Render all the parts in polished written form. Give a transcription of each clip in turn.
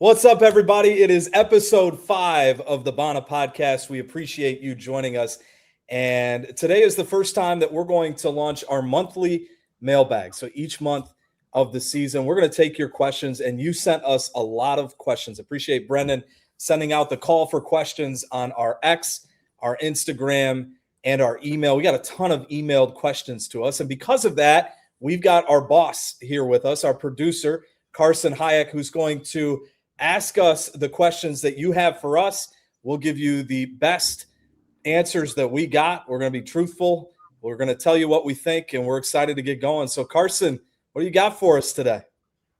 What's up, everybody? It is episode 5 of the Bona podcast. We appreciate you joining us. And today is the first time that we're going to launch our monthly mailbag. So each month of the season, we're going to take your questions, and you sent us a lot of questions. Appreciate Brendan sending out the call for questions on our X, our Instagram, and our email. We got a ton of emailed questions to us. And because of that, we've got our boss here with us, our producer, Carson, who's going to ask us the questions that you have for us. We'll give you the best answers that we got. We're going to be truthful. We're going to tell you what we think, and we're excited to get going. So, Carson, what do you got for us today?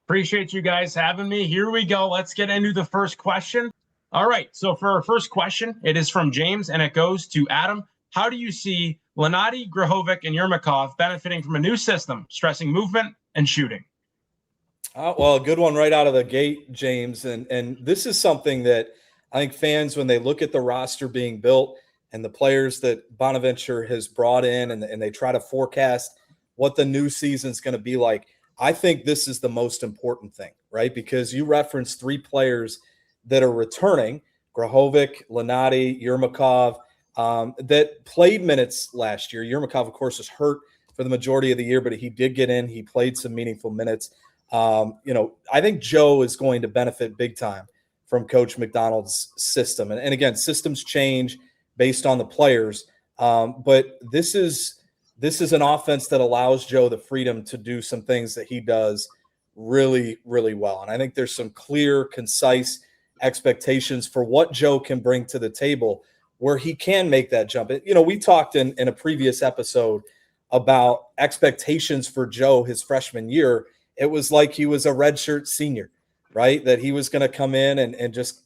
Appreciate you guys having me. Here we go. Let's get into the first question. All right. So for our first question, it is from James, and it goes to Adam. How do you see Lenati, Grahovic, and Yermakov benefiting from a new system, stressing movement and shooting? Well, a good one right out of the gate, James. And this is something that I think fans, when they look at the roster being built and the players that Bonaventure has brought in and they try to forecast what the new season's going to be like, I think this is the most important thing, right? Because you referenced 3 players that are returning, Grahovic, Lenati, Yermakov, that played minutes last year. Yermakov, of course, was hurt for the majority of the year, but he did get in. He played some meaningful minutes. I think Joe is going to benefit big time from Coach MacDonald's system. And again, systems change based on the players. But this is an offense that allows Joe the freedom to do some things that he does really, really well. And I think there's some clear, concise expectations for what Joe can bring to the table where he can make that jump. We talked in a previous episode about expectations for Joe his freshman year. It was like he was a redshirt senior, right? That he was going to come in and just,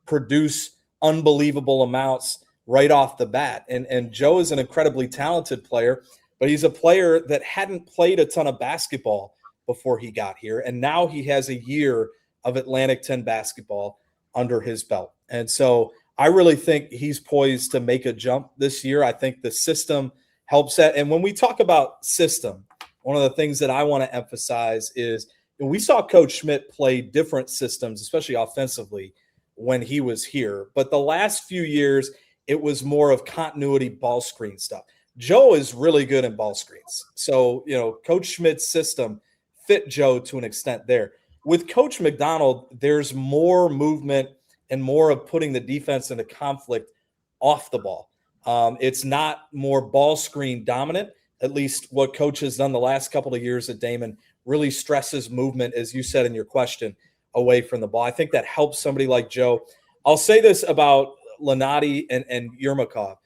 produce unbelievable amounts right off the bat. And Joe is an incredibly talented player, but he's a player that hadn't played a ton of basketball before he got here. And now he has a year of Atlantic 10 basketball under his belt. And so I really think he's poised to make a jump this year. I think the system helps that. And when we talk about system, one of the things that I want to emphasize is we saw Coach Schmidt play different systems, especially offensively, when he was here. But the last few years, it was more of continuity ball screen stuff. Joe is really good in ball screens. So, Coach Schmidt's system fit Joe to an extent there. With Coach MacDonald, there's more movement and more of putting the defense into conflict off the ball. It's not more ball screen dominant. At least what Coach has done the last couple of years at Damon really stresses movement, as you said in your question, away from the ball. I think that helps somebody like Joe. I'll say this about Lenati and Yermakov.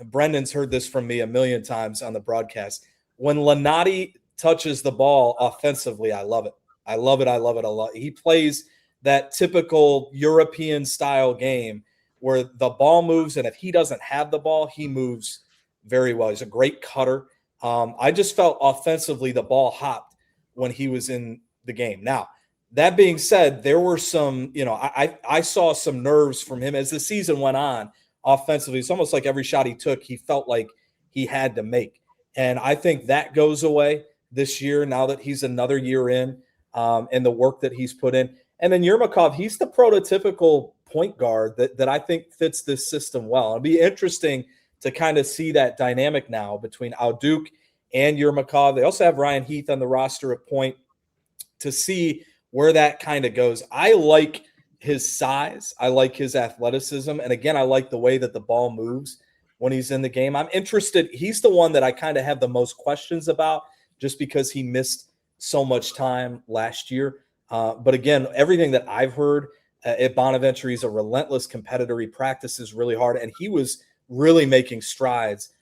Brendan's heard this from me a million times on the broadcast. When Lenati touches the ball offensively, I love it. I love it. I love it a lot. He plays that typical European style game where the ball moves, and if he doesn't have the ball, he moves very well. He's a great cutter. I just felt offensively the ball hopped when he was in the game. Now, that being said, there were some, I saw some nerves from him as the season went on offensively. It's almost like every shot he took, he felt like he had to make. And I think that goes away this year now that he's another year in and the work that he's put in. And then Yermakov, he's the prototypical point guard that I think fits this system well. It'll be interesting to kind of see that dynamic now between Auduke and Yermakov. They also have Ryan Heath on the roster at point to see where that kind of goes. I like his size. I like his athleticism. And again, I like the way that the ball moves when he's in the game. I'm interested. He's the one that I kind of have the most questions about just because he missed so much time last year. But again, everything that I've heard at Bonaventure, he's a relentless competitor. He practices really hard, and he was really making strides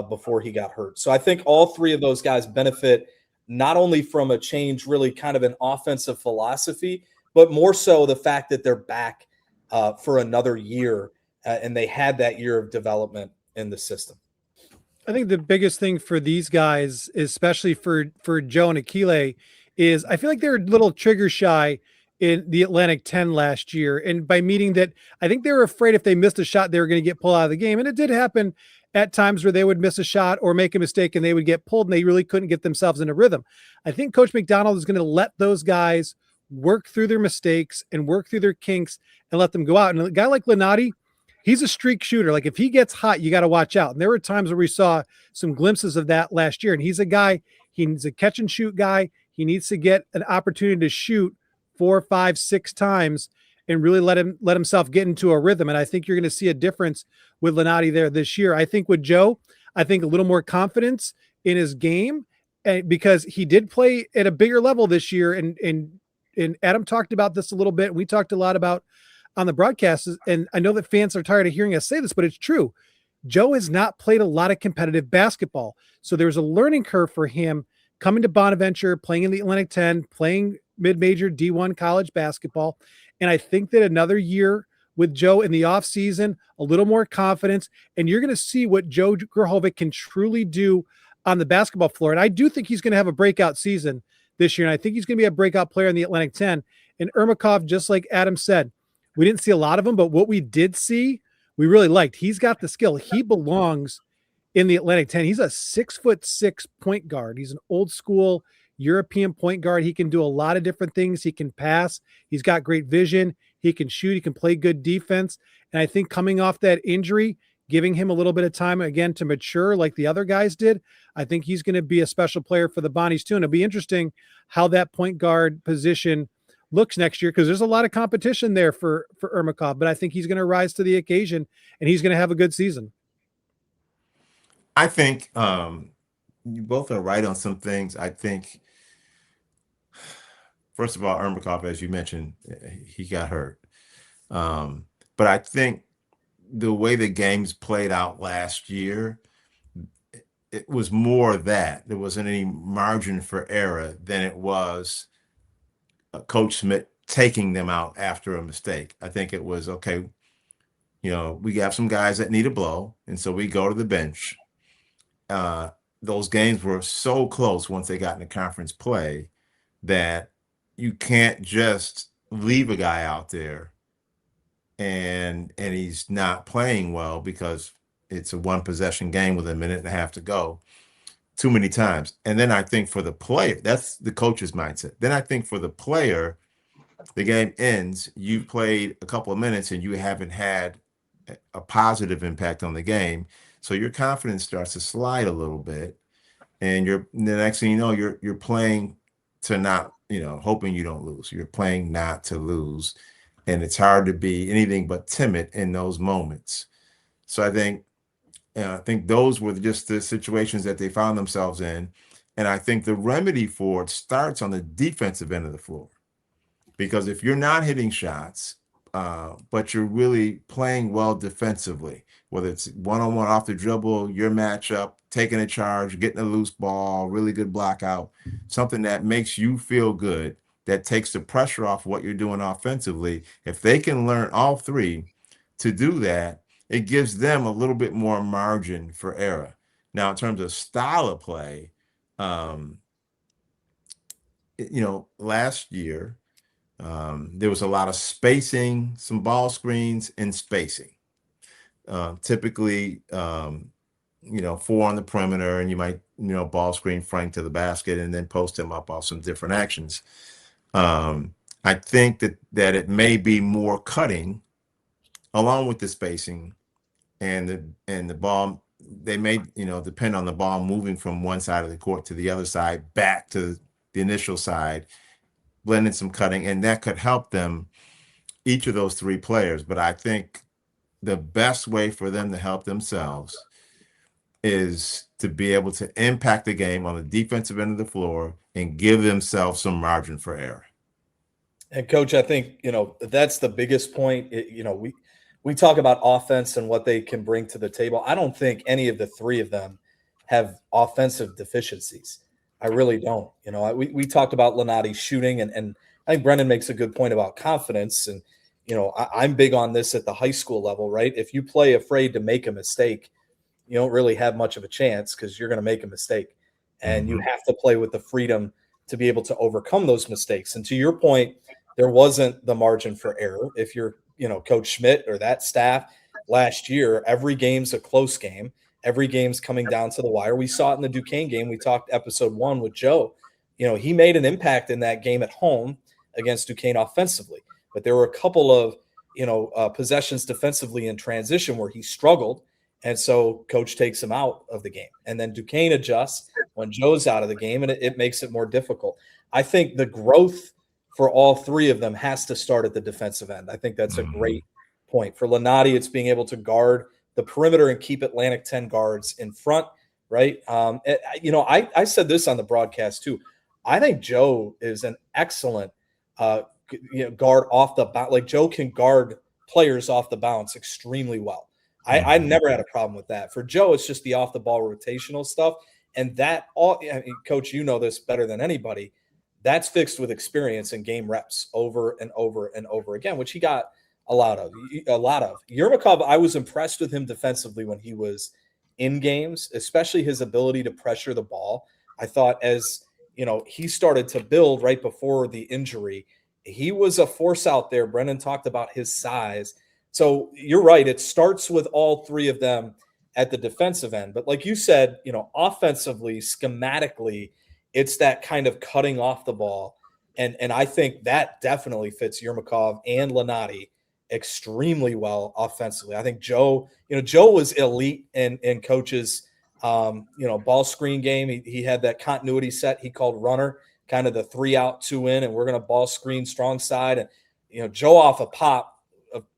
before he got hurt. So I think all 3 of those guys benefit not only from a change, really kind of an offensive philosophy, but more so the fact that they're back for another year and they had that year of development in the system. I think the biggest thing for these guys, especially for Joe and Akile, is I feel like they're a little trigger shy in the Atlantic 10 last year. And by meaning that I think they were afraid if they missed a shot, they were going to get pulled out of the game. And it did happen at times where they would miss a shot or make a mistake and they would get pulled and they really couldn't get themselves in a rhythm. I think Coach MacDonald is going to let those guys work through their mistakes and work through their kinks and let them go out. And a guy like Lenati, he's a streak shooter. Like if he gets hot, you got to watch out. And there were times where we saw some glimpses of that last year. And he's a guy, he's a catch and shoot guy. He needs to get an opportunity to shoot 4, 5, 6 times and really let himself get into a rhythm. And I think you're going to see a difference with Lenati there this year. I think with Joe, I think a little more confidence in his game, and because he did play at a bigger level this year. And Adam talked about this a little bit. We talked a lot about on the broadcast, and I know that fans are tired of hearing us say this, but it's true. Joe has not played a lot of competitive basketball. So there's a learning curve for him coming to Bonaventure, playing in the Atlantic 10, playing mid-major D1 college basketball. And I think that another year with Joe in the offseason, a little more confidence, and you're going to see what Joe Grahovic can truly do on the basketball floor. And I do think he's going to have a breakout season this year. And I think he's going to be a breakout player in the Atlantic 10. And Ermakov, just like Adam said, we didn't see a lot of him, but what we did see, we really liked. He's got the skill. He belongs in the Atlantic 10. He's a 6'6" point guard. He's an old school European point guard. He can do a lot of different things. He can pass. He's got great vision. He can shoot. He can play good defense. And I think coming off that injury, giving him a little bit of time again to mature like the other guys did, I think he's going to be a special player for the Bonnies too. And it'll be interesting how that point guard position looks next year, because there's a lot of competition there for Ermakov, but I think he's going to rise to the occasion and he's going to have a good season. I think you both are right on some things. I think, first of all, Ermakov, as you mentioned, he got hurt. But I think the way the games played out last year, it was more that there wasn't any margin for error than it was Coach Smith taking them out after a mistake. I think it was, okay, we have some guys that need a blow, and so we go to the bench. Those games were so close once they got into conference play that you can't just leave a guy out there and he's not playing well because it's a one possession game with a minute and a half to go too many times. And then I think for the player, that's the coach's mindset. Then I think for the player, the game ends, you've played a couple of minutes and you haven't had a positive impact on the game. So your confidence starts to slide a little bit. And the next thing you know, you're playing to not, hoping you don't lose. You're playing not to lose. And it's hard to be anything but timid in those moments. So I think those were just the situations that they found themselves in. And I think the remedy for it starts on the defensive end of the floor. Because if you're not hitting shots, but you're really playing well defensively, whether it's one-on-one off the dribble, your matchup, taking a charge, getting a loose ball, really good block out, something that makes you feel good, that takes the pressure off what you're doing offensively. If they can learn all three to do that, it gives them a little bit more margin for error. Now, in terms of style of play, last year, there was a lot of spacing, some ball screens and spacing. Typically, 4 on the perimeter, and you might, ball screen Frank to the basket and then post him up off some different actions. I think that it may be more cutting along with the spacing and the ball. They may, depend on the ball moving from one side of the court to the other side, back to the initial side, blending some cutting, and that could help them, each of those three players. But I think the best way for them to help themselves is to be able to impact the game on the defensive end of the floor and give themselves some margin for error. And Coach, I think, that's the biggest point. We talk about offense and what they can bring to the table. I don't think any of the three of them have offensive deficiencies. I really don't. We talked about Lenati shooting, and I think Brendan makes a good point about confidence. And, I'm big on this at the high school level, right? If you play afraid to make a mistake, you don't really have much of a chance because you're going to make a mistake. And you have to play with the freedom to be able to overcome those mistakes. And to your point, there wasn't the margin for error. If you're, Coach Schmidt or that staff last year, every game's a close game. Every game's coming down to the wire. We saw it in the Duquesne game. We talked episode 1 with Joe. He made an impact in that game at home against Duquesne offensively, but there were a couple of possessions defensively in transition where he struggled, and so coach takes him out of the game, and then Duquesne adjusts when Joe's out of the game, and it makes it more difficult. I think the growth for all three of them has to start at the defensive end. I think that's a great point. For Lenati, it's being able to guard the perimeter and keep Atlantic 10 guards in front, right? I said this on the broadcast too. I think Joe is an excellent guard off the bounce. Like, Joe can guard players off the bounce extremely well. I never had a problem with that. For Joe, it's just the off the ball rotational stuff. And that Coach, you know this better than anybody. That's fixed with experience and game reps over and over and over again, which he got a lot of. Yermakov, I was impressed with him defensively when he was in games, especially his ability to pressure the ball. I thought as he started to build right before the injury, he was a force out there. Brendan talked about his size. So you're right. It starts with all three of them at the defensive end. But like you said, offensively, schematically, it's that kind of cutting off the ball. And I think that definitely fits Yermakov and Lenati extremely well offensively. I think Joe was elite in Coach's, ball screen game. He had that continuity set he called runner, kind of the 3 out, 2 in, and we're going to ball screen strong side. And, Joe off a pop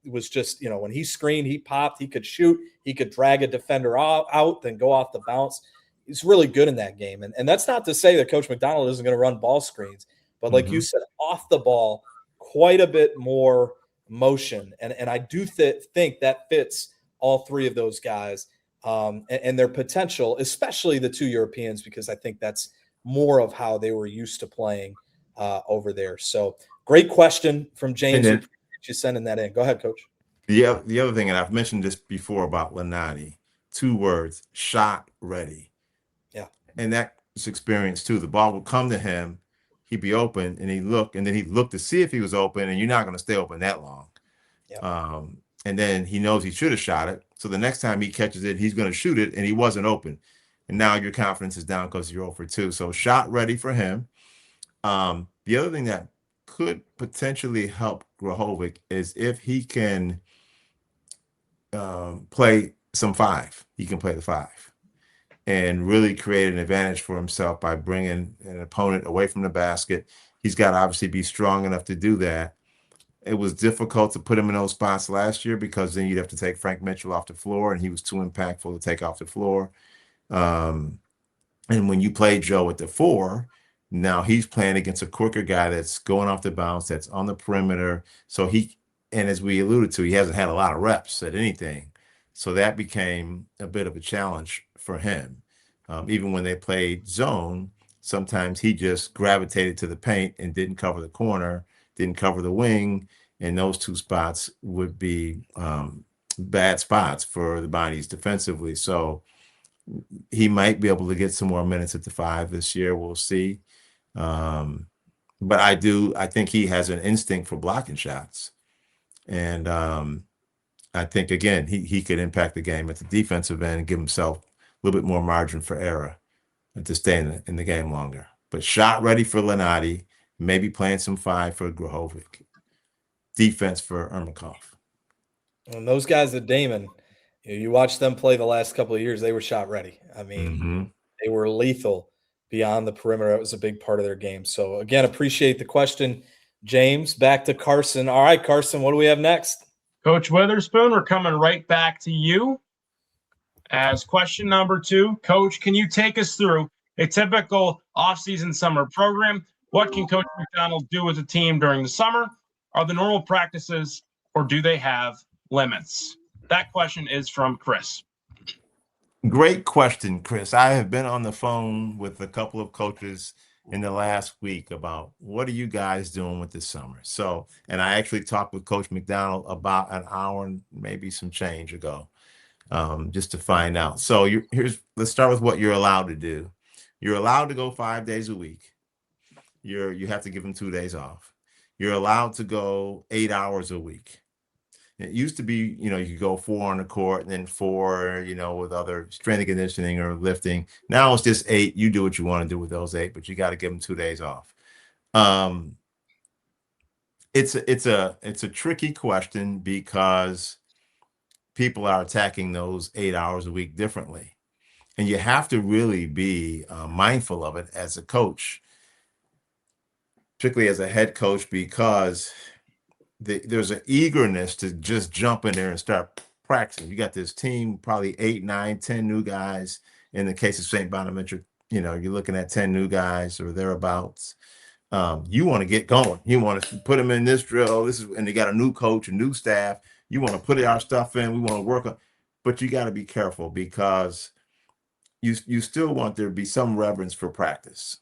was just, when he screened, he popped, he could shoot, he could drag a defender out, then go off the bounce. He's really good in that game. And that's not to say that Coach MacDonald isn't going to run ball screens, but like you said, off the ball, quite a bit more motion. And I do think that fits all three of those guys and their potential, especially the two Europeans, because I think that's more of how they were used to playing over there. So great question from James. Appreciate you sending that in. Go ahead, Coach. The other thing, and I've mentioned this before about Lenati, 2 words: shot ready. Yeah. And that's experience too. The ball would come to him, he'd be open, and he'd look to see if he was open, and you're not going to stay open that long. Yeah. And then he knows he should have shot it. So the next time he catches it, he's going to shoot it, and he wasn't open. And now your confidence is down because you're 0 for 2. So shot ready for him. The other thing that could potentially help Grahovic is if he can play some 5. He can play the 5 and really create an advantage for himself by bringing an opponent away from the basket. He's got to obviously be strong enough to do that. It was difficult to put him in those spots last year because then you'd have to take Frank Mitchell off the floor, and he was too impactful to take off the floor. And when you play Joe at the 4, now he's playing against a quicker guy that's going off the bounce, that's on the perimeter. So and as we alluded to, he hasn't had a lot of reps at anything. So that became a bit of a challenge for him. Even when they played zone, sometimes he just gravitated to the paint and didn't cover the corner, didn't cover the wing, and those 2 spots would be bad spots for the Bonnies defensively. So he might be able to get some more minutes at the 5 this year. We'll see. But I think he has an instinct for blocking shots. And I think, again, he could impact the game at the defensive end and give himself a little bit more margin for error and to stay in the game longer. But shot ready for Lenati, maybe playing some 5 for Grahovic, defense for Yermakov. And those guys at Damon, you watch them play the last couple of years, they were shot ready. I mean, they were lethal beyond the perimeter. It was a big part of their game. So, again, appreciate the question, James. Back to Carson. All right, Carson, what do we have next? Coach Witherspoon, we're coming right back to you. As question number 2, Coach, can you take us through a typical offseason summer program? What can Coach MacDonald do as a team during the summer? Are the normal practices, or do they have limits? That question is from Chris. Great question, Chris. I have been on the phone with a couple of coaches in the last week about what are you guys doing with this summer? So, and I actually talked with Coach MacDonald about an hour and maybe some change ago, just to find out. So let's start with what you're allowed to do. You're allowed to go 5 days a week. You have to give them 2 days off. You're allowed to go 8 hours a week. It used to be, you could go 4 on the court and then 4, with other strength and conditioning or lifting. Now it's just 8. You do what you want to do with those 8, but you got to give them 2 days off. It's a tricky question because people are attacking those 8 hours a week differently. And you have to really be mindful of it as a coach, particularly as a head coach, because there's an eagerness to just jump in there and start practicing. You got this team, probably 8, 9, 10 new guys. In the case of St. Bonaventure, you're looking at 10 new guys or thereabouts. You want to get going. You want to put them in this drill. And they got a new coach, a new staff. You want to put our stuff in. We want to work on, but you got to be careful because you still want there to be some reverence for practice.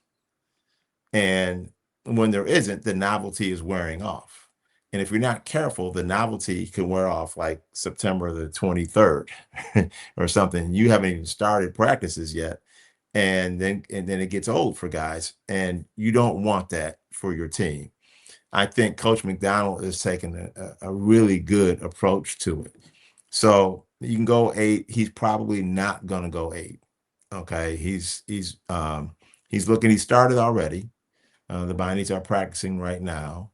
And when there isn't, the novelty is wearing off. And if you're not careful, the novelty can wear off like September the 23rd or something. You haven't even started practices yet. And then it gets old for guys. And you don't want that for your team. I think Coach MacDonald is taking a really good approach to it. So you can go 8. He's probably not going to go 8. Okay. He's looking, he started already. The Bindings are practicing right now.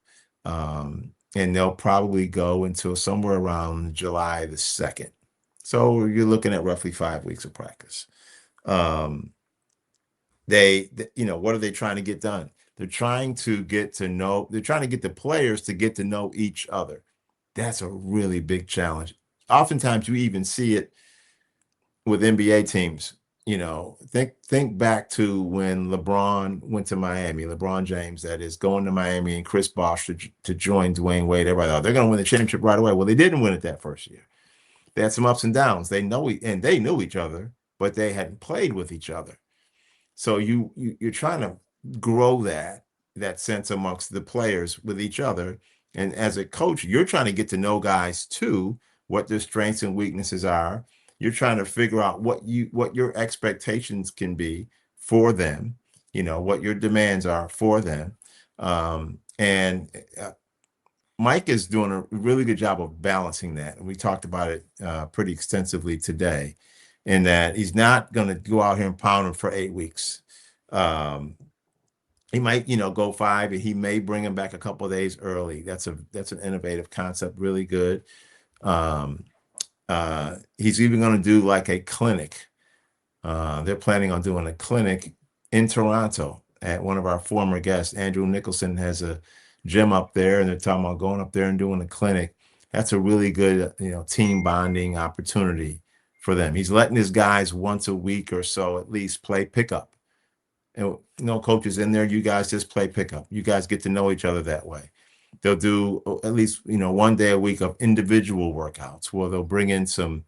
And they'll probably go until somewhere around July the 2nd. So you're looking at roughly 5 weeks of practice. What are they trying to get done? They're trying to get the players to get to know each other. That's a really big challenge. Oftentimes you even see it with NBA teams. Think back to when LeBron went to Miami, LeBron James, that is, going to Miami, and Chris Bosh to join Dwayne Wade. Everybody thought they're going to win the championship right away. Well, they didn't win it that first year. They had some ups and downs. They knew each other, but they hadn't played with each other. So you're trying to grow that sense amongst the players with each other. And as a coach, you're trying to get to know guys too, what their strengths and weaknesses are. You're trying to figure out what your expectations can be for them, what your demands are for them. Mike is doing a really good job of balancing that. And we talked about it pretty extensively today, in that he's not going to go out here and pound them for 8 weeks. He might, go 5, and he may bring him back a couple of days early. That's an innovative concept, really good. He's even going to do like a clinic. They're planning on doing a clinic in Toronto at one of our former guests. Andrew Nicholson has a gym up there, and they're talking about going up there and doing a clinic. That's a really good, team bonding opportunity for them. He's letting his guys once a week or so at least play pickup. And coaches in there, you guys just play pickup. You guys get to know each other that way. They'll do at least, 1 day a week of individual workouts where they'll bring in some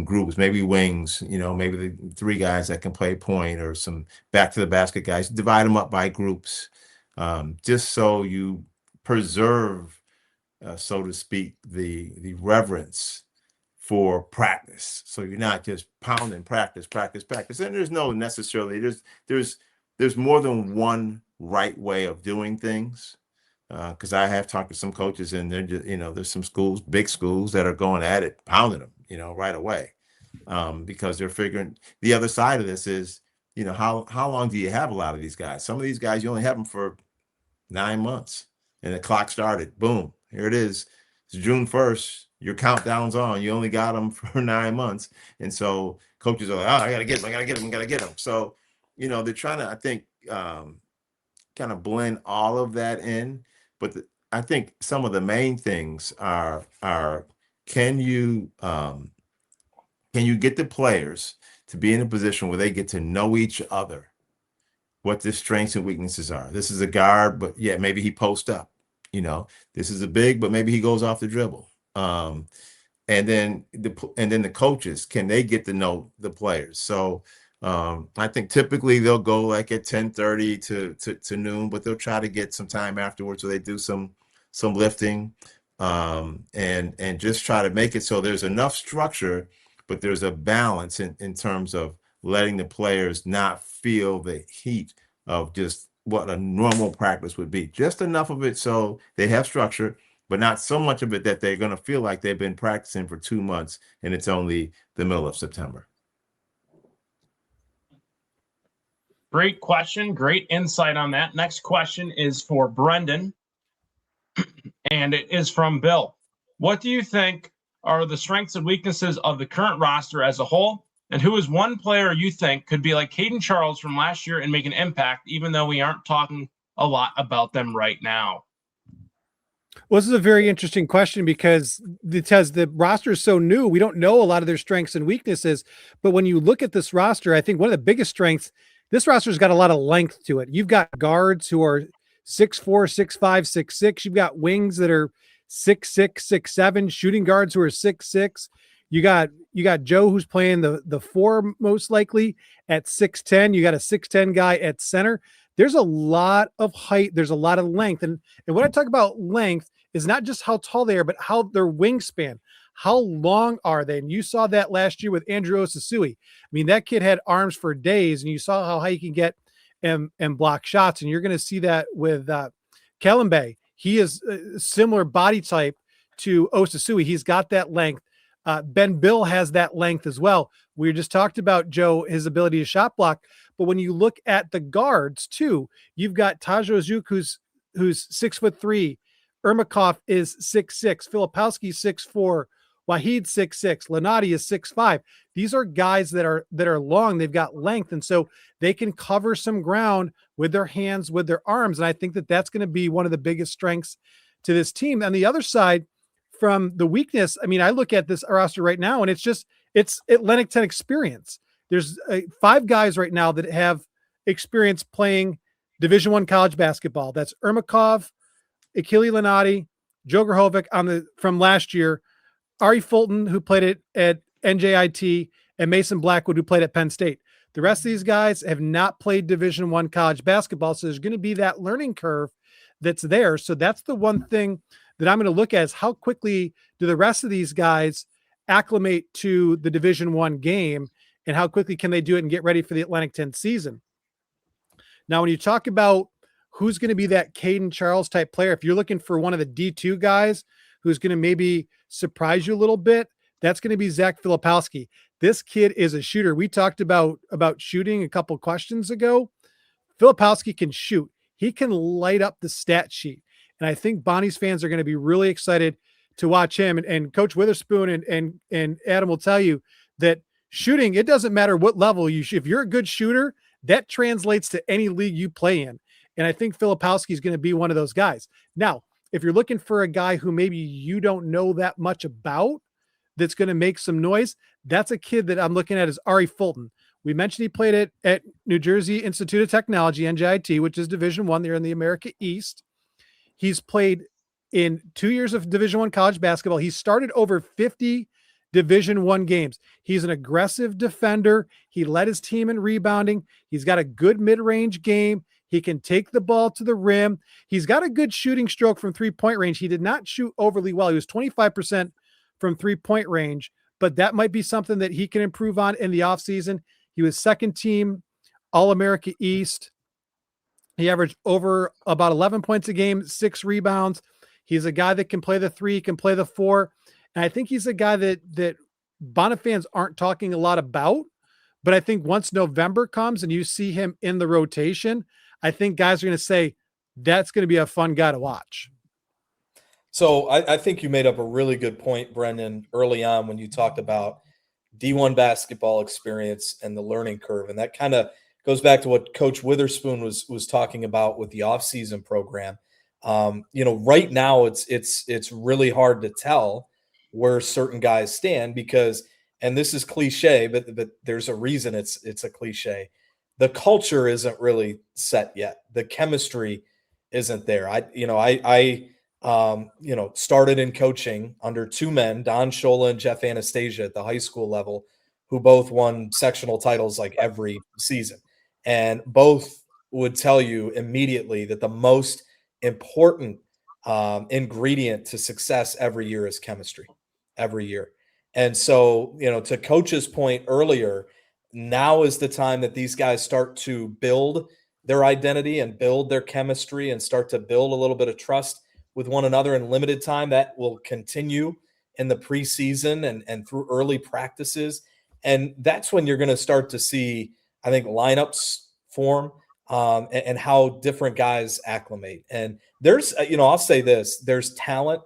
groups, maybe wings, maybe the 3 guys that can play point, or some back to the basket guys. Divide them up by groups, just so you preserve, so to speak, the reverence for practice. So you're not just pounding practice. And there's no necessarily, there's more than one right way of doing things. Because I have talked to some coaches, and they're just, there's some schools, big schools, that are going at it, pounding them, right away, because they're figuring the other side of this is, how long do you have a lot of these guys? Some of these guys, you only have them for 9 months, and the clock started. Boom, here it is. It's June 1st. Your countdown's on. You only got them for 9 months, and so coaches are like, "Oh, I gotta get them." So, they're trying to, I think, kind of blend all of that in. But I think some of the main things are can you get the players to be in a position where they get to know each other, what their strengths and weaknesses are. This is a guard, but yeah, maybe he posts up. This is a big, but maybe he goes off the dribble. And then the coaches, can they get to know the players? So I think typically they'll go like at 10:30 to noon, but they'll try to get some time afterwards, so they do some lifting, and just try to make it so there's enough structure, but there's a balance in terms of letting the players not feel the heat of just what a normal practice would be. Just enough of it so they have structure, but not so much of it that they're going to feel like they've been practicing for 2 months and it's only the middle of September. Great question. Great insight on that. Next question is for Brendan. And it is from Bill. What do you think are the strengths and weaknesses of the current roster as a whole? And who is one player you think could be like Caden Charles from last year and make an impact, even though we aren't talking a lot about them right now? Well, this is a very interesting question because the roster is so new. We don't know a lot of their strengths and weaknesses. But when you look at this roster, I think one of the biggest strengths, this roster's got a lot of length to it. You've got guards who are 6'4", 6'5", 6'6". You've got wings that are 6'6", 6'7", shooting guards who are 6'6". You got Joe who's playing the four most likely at 6'10". You got a 6'10" guy at center. There's a lot of height. There's a lot of length. And when I talk about length is not just how tall they are, but how their wingspan, how long are they? And you saw that last year with Andrew Osasui. I mean, that kid had arms for days, and you saw how high he can get and block shots. And you're going to see that with Kellenbay. He is a similar body type to Osasui. He's got that length. Ben Bill has that length as well. We just talked about Joe, his ability to shot block. But when you look at the guards too, you've got Tajo Zook, who's 6'3". Ermakov is 6'6". Filipowski 6'4". Wahid 6'6". Lenati is 6'5". These are guys that are long. They've got length, and so they can cover some ground with their hands, with their arms. And I think that that's going to be one of the biggest strengths to this team. On the other side, from the weakness, I mean, I look at this roster right now, and it's Atlantic 10 experience. There's 5 guys right now that have experience playing Division I college basketball. That's Ermakov, Achille Lenati, Joe Grahovic from last year, Ari Fulton, who played at NJIT, and Mason Blackwood, who played at Penn State. The rest of these guys have not played Division I college basketball, so there's going to be that learning curve that's there. So that's the one thing that I'm going to look at is how quickly do the rest of these guys acclimate to the Division I game, and how quickly can they do it and get ready for the Atlantic 10 season. Now, when you talk about who's going to be that Caden Charles type player, if you're looking for one of the D2 guys who's going to maybe surprise you a little bit, that's going to be Zach Filipowski. This kid is a shooter. We talked about shooting a couple questions ago. Filipowski can shoot. He can light up the stat sheet. And I think Bonnie's fans are going to be really excited to watch him. And Coach Witherspoon and Adam will tell you that shooting, it doesn't matter what level you shoot. If you're a good shooter, that translates to any league you play in. And I think Filipowski is going to be one of those guys. Now, if you're looking for a guy who maybe you don't know that much about that's going to make some noise, that's a kid that I'm looking at is Ari Fulton. We mentioned he played at New Jersey Institute of Technology, NJIT, which is Division I. They're in the America East. He's played in 2 years of Division I college basketball. He started over 50 Division I games. He's an aggressive defender. He led his team in rebounding. He's got a good mid-range game. He can take the ball to the rim. He's got a good shooting stroke from three-point range. He did not shoot overly well. He was 25% from three-point range, but that might be something that he can improve on in the offseason. He was second team All-America East. He averaged over about 11 points a game, 6 rebounds. He's a guy that can play the 3, can play the 4. And I think he's a guy that Bona fans aren't talking a lot about. But I think once November comes and you see him in the rotation, I think guys are going to say, that's going to be a fun guy to watch. So I think you made up a really good point, Brendan, early on when you talked about D1 basketball experience and the learning curve. And that kind of goes back to what Coach Witherspoon was talking about with the offseason program. Right now it's really hard to tell where certain guys stand because, and this is cliche, but there's a reason it's a cliche. The culture isn't really set yet. The chemistry isn't there. I started in coaching under 2 men, Don Shola and Jeff Anastasia at the high school level, who both won sectional titles like every season. And both would tell you immediately that the most important ingredient to success every year is chemistry, every year. And so, to Coach's point earlier, now is the time that these guys start to build their identity and build their chemistry and start to build a little bit of trust with one another in limited time. That will continue in the preseason and through early practices. And that's when you're going to start to see, I think, lineups form. and how different guys acclimate. And there's, I'll say this: there's talent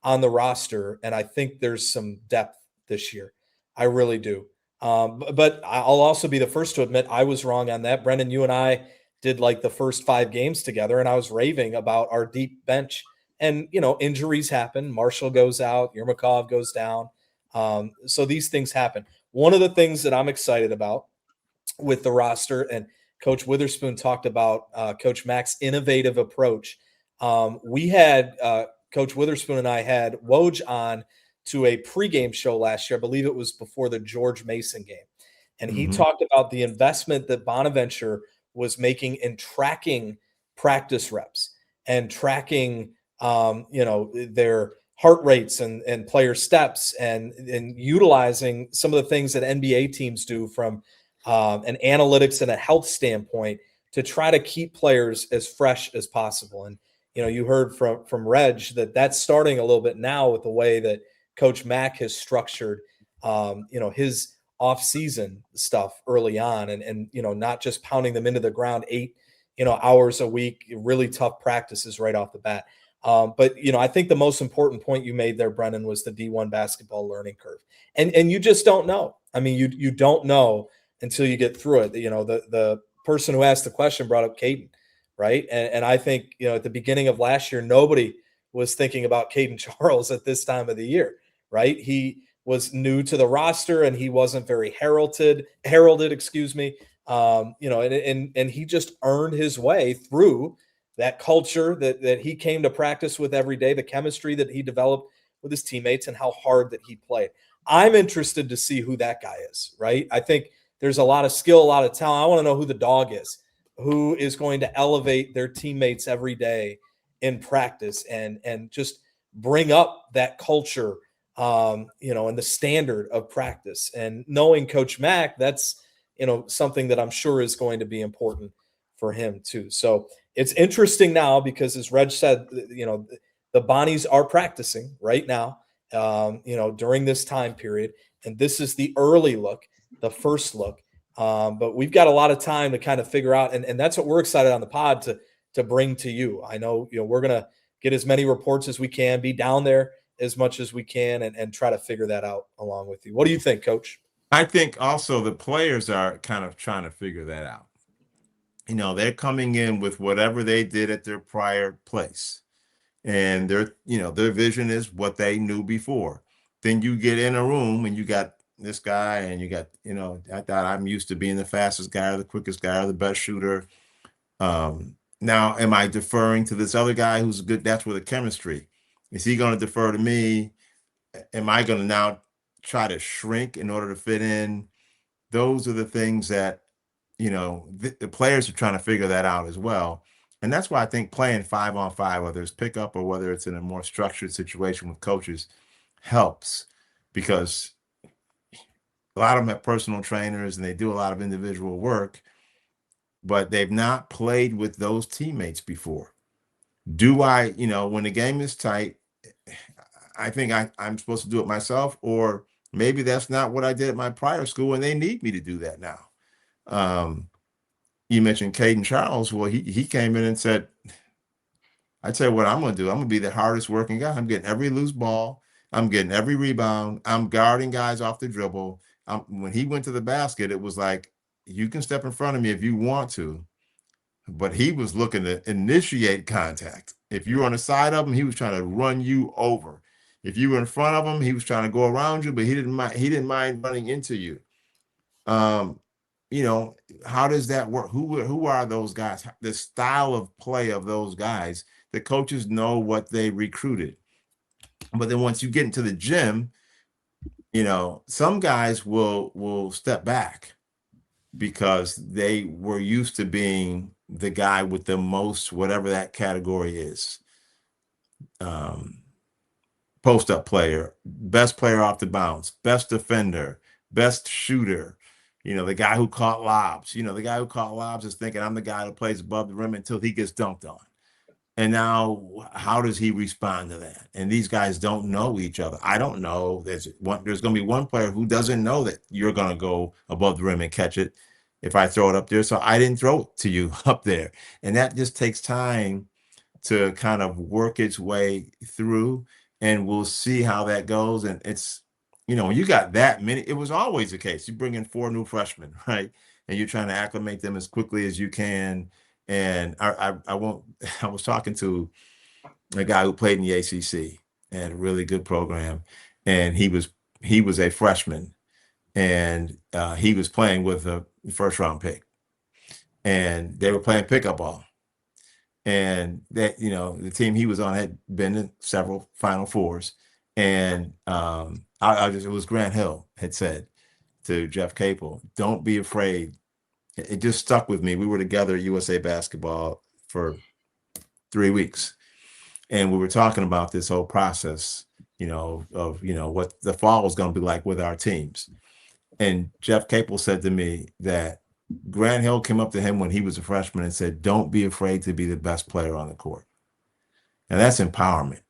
on the roster, and I think there's some depth this year. I really do. But I'll also be the first to admit I was wrong on that. Brendan, you and I did like the first 5 games together, and I was raving about our deep bench. And injuries happen. Marshall goes out. Yermakov goes down. So these things happen. One of the things that I'm excited about with the roster, and Coach Witherspoon talked about Coach Mac's innovative approach. We had Coach Witherspoon and I had Woj on to a pregame show last year. I believe it was before the George Mason game. And he talked about the investment that Bonaventure was making in tracking practice reps and tracking, their heart rates and player steps and utilizing some of the things that NBA teams do from an analytics and a health standpoint to try to keep players as fresh as possible. And, you heard from Reg that's starting a little bit now with the way that Coach Mac has structured, his off-season stuff early on and not just pounding them into the ground 8, hours a week, really tough practices right off the bat. But I think the most important point you made there, Brennan, was the D1 basketball learning curve. And you just don't know. I mean, you don't know until you get through it. The person who asked the question brought up Caden, right? And I think, at the beginning of last year, nobody was thinking about Caden Charles at this time of the year, right? He was new to the roster and he wasn't very heralded, excuse me. And he just earned his way through that culture that he came to practice with every day, the chemistry that he developed with his teammates and how hard that he played. I'm interested to see who that guy is, right? I think there's a lot of skill, a lot of talent. I want to know who the dog is, who is going to elevate their teammates every day in practice and just bring up that culture, and the standard of practice. And knowing Coach Mac, that's, something that I'm sure is going to be important for him too. So it's interesting now because, as Reg said, the Bonnies are practicing right now, during this time period. And this is the early look, the first look. But we've got a lot of time to kind of figure out. And that's what we're excited on the pod to bring to you. I know, we're going to get as many reports as we can, be down there as much as we can, and try to figure that out along with you. What do you think, Coach? I think also the players are kind of trying to figure that out. They're coming in with whatever they did at their prior place. And their vision is what they knew before. Then you get in a room and you got this guy and you got, I thought I'm used to being the fastest guy or the quickest guy or the best shooter. Now, am I deferring to this other guy who's good? That's where the chemistry. Is he going to defer to me? Am I going to now try to shrink in order to fit in? Those are the things that, the players are trying to figure that out as well. And that's why I think playing 5-on-5, whether it's pickup or whether it's in a more structured situation with coaches, helps, because a lot of them have personal trainers and they do a lot of individual work, but they've not played with those teammates before. Do I, when the game is tight, I think I'm supposed to do it myself, or maybe that's not what I did at my prior school and they need me to do that now. You mentioned Caden Charles. Well, he came in and said, I tell you what I'm going to do. I'm going to be the hardest working guy. I'm getting every loose ball. I'm getting every rebound. I'm guarding guys off the dribble. When he went to the basket, it was like, you can step in front of me if you want to, but he was looking to initiate contact. If you were on the side of him, he was trying to run you over. If you were in front of him, he was trying to go around you, but he didn't mind running into you. How does that work? Who are those guys? The style of play of those guys, the coaches know what they recruited. But then once you get into the gym, some guys will step back because they were used to being the guy with the most, whatever that category is. Post-up player, best player off the bounce, best defender, best shooter. The guy who caught lobs. The guy who caught lobs is thinking, I'm the guy who plays above the rim until he gets dunked on. And now, how does he respond to that? And these guys don't know each other. I don't know. There's going to be one player who doesn't know that you're going to go above the rim and catch it. if I throw it up there. So I didn't throw it to you up there. And that just takes time to kind of work its way through, and we'll see how that goes. And it's, when you got that many, it was always the case. You bring in 4 new freshmen, right? And you're trying to acclimate them as quickly as you can. And I won't, I was talking to a guy who played in the ACC and a really good program. And he was a freshman, and he was playing with a first round pick, and they were playing pickup ball. And that, the team he was on had been in several Final Fours. And it was Grant Hill had said to Jeff Capel, don't be afraid. It just stuck with me. We were together at USA Basketball for 3 weeks. And we were talking about this whole process, of what the fall was going to be like with our teams. And Jeff Capel said to me that Grant Hill came up to him when he was a freshman and said, don't be afraid to be the best player on the court. And that's empowerment.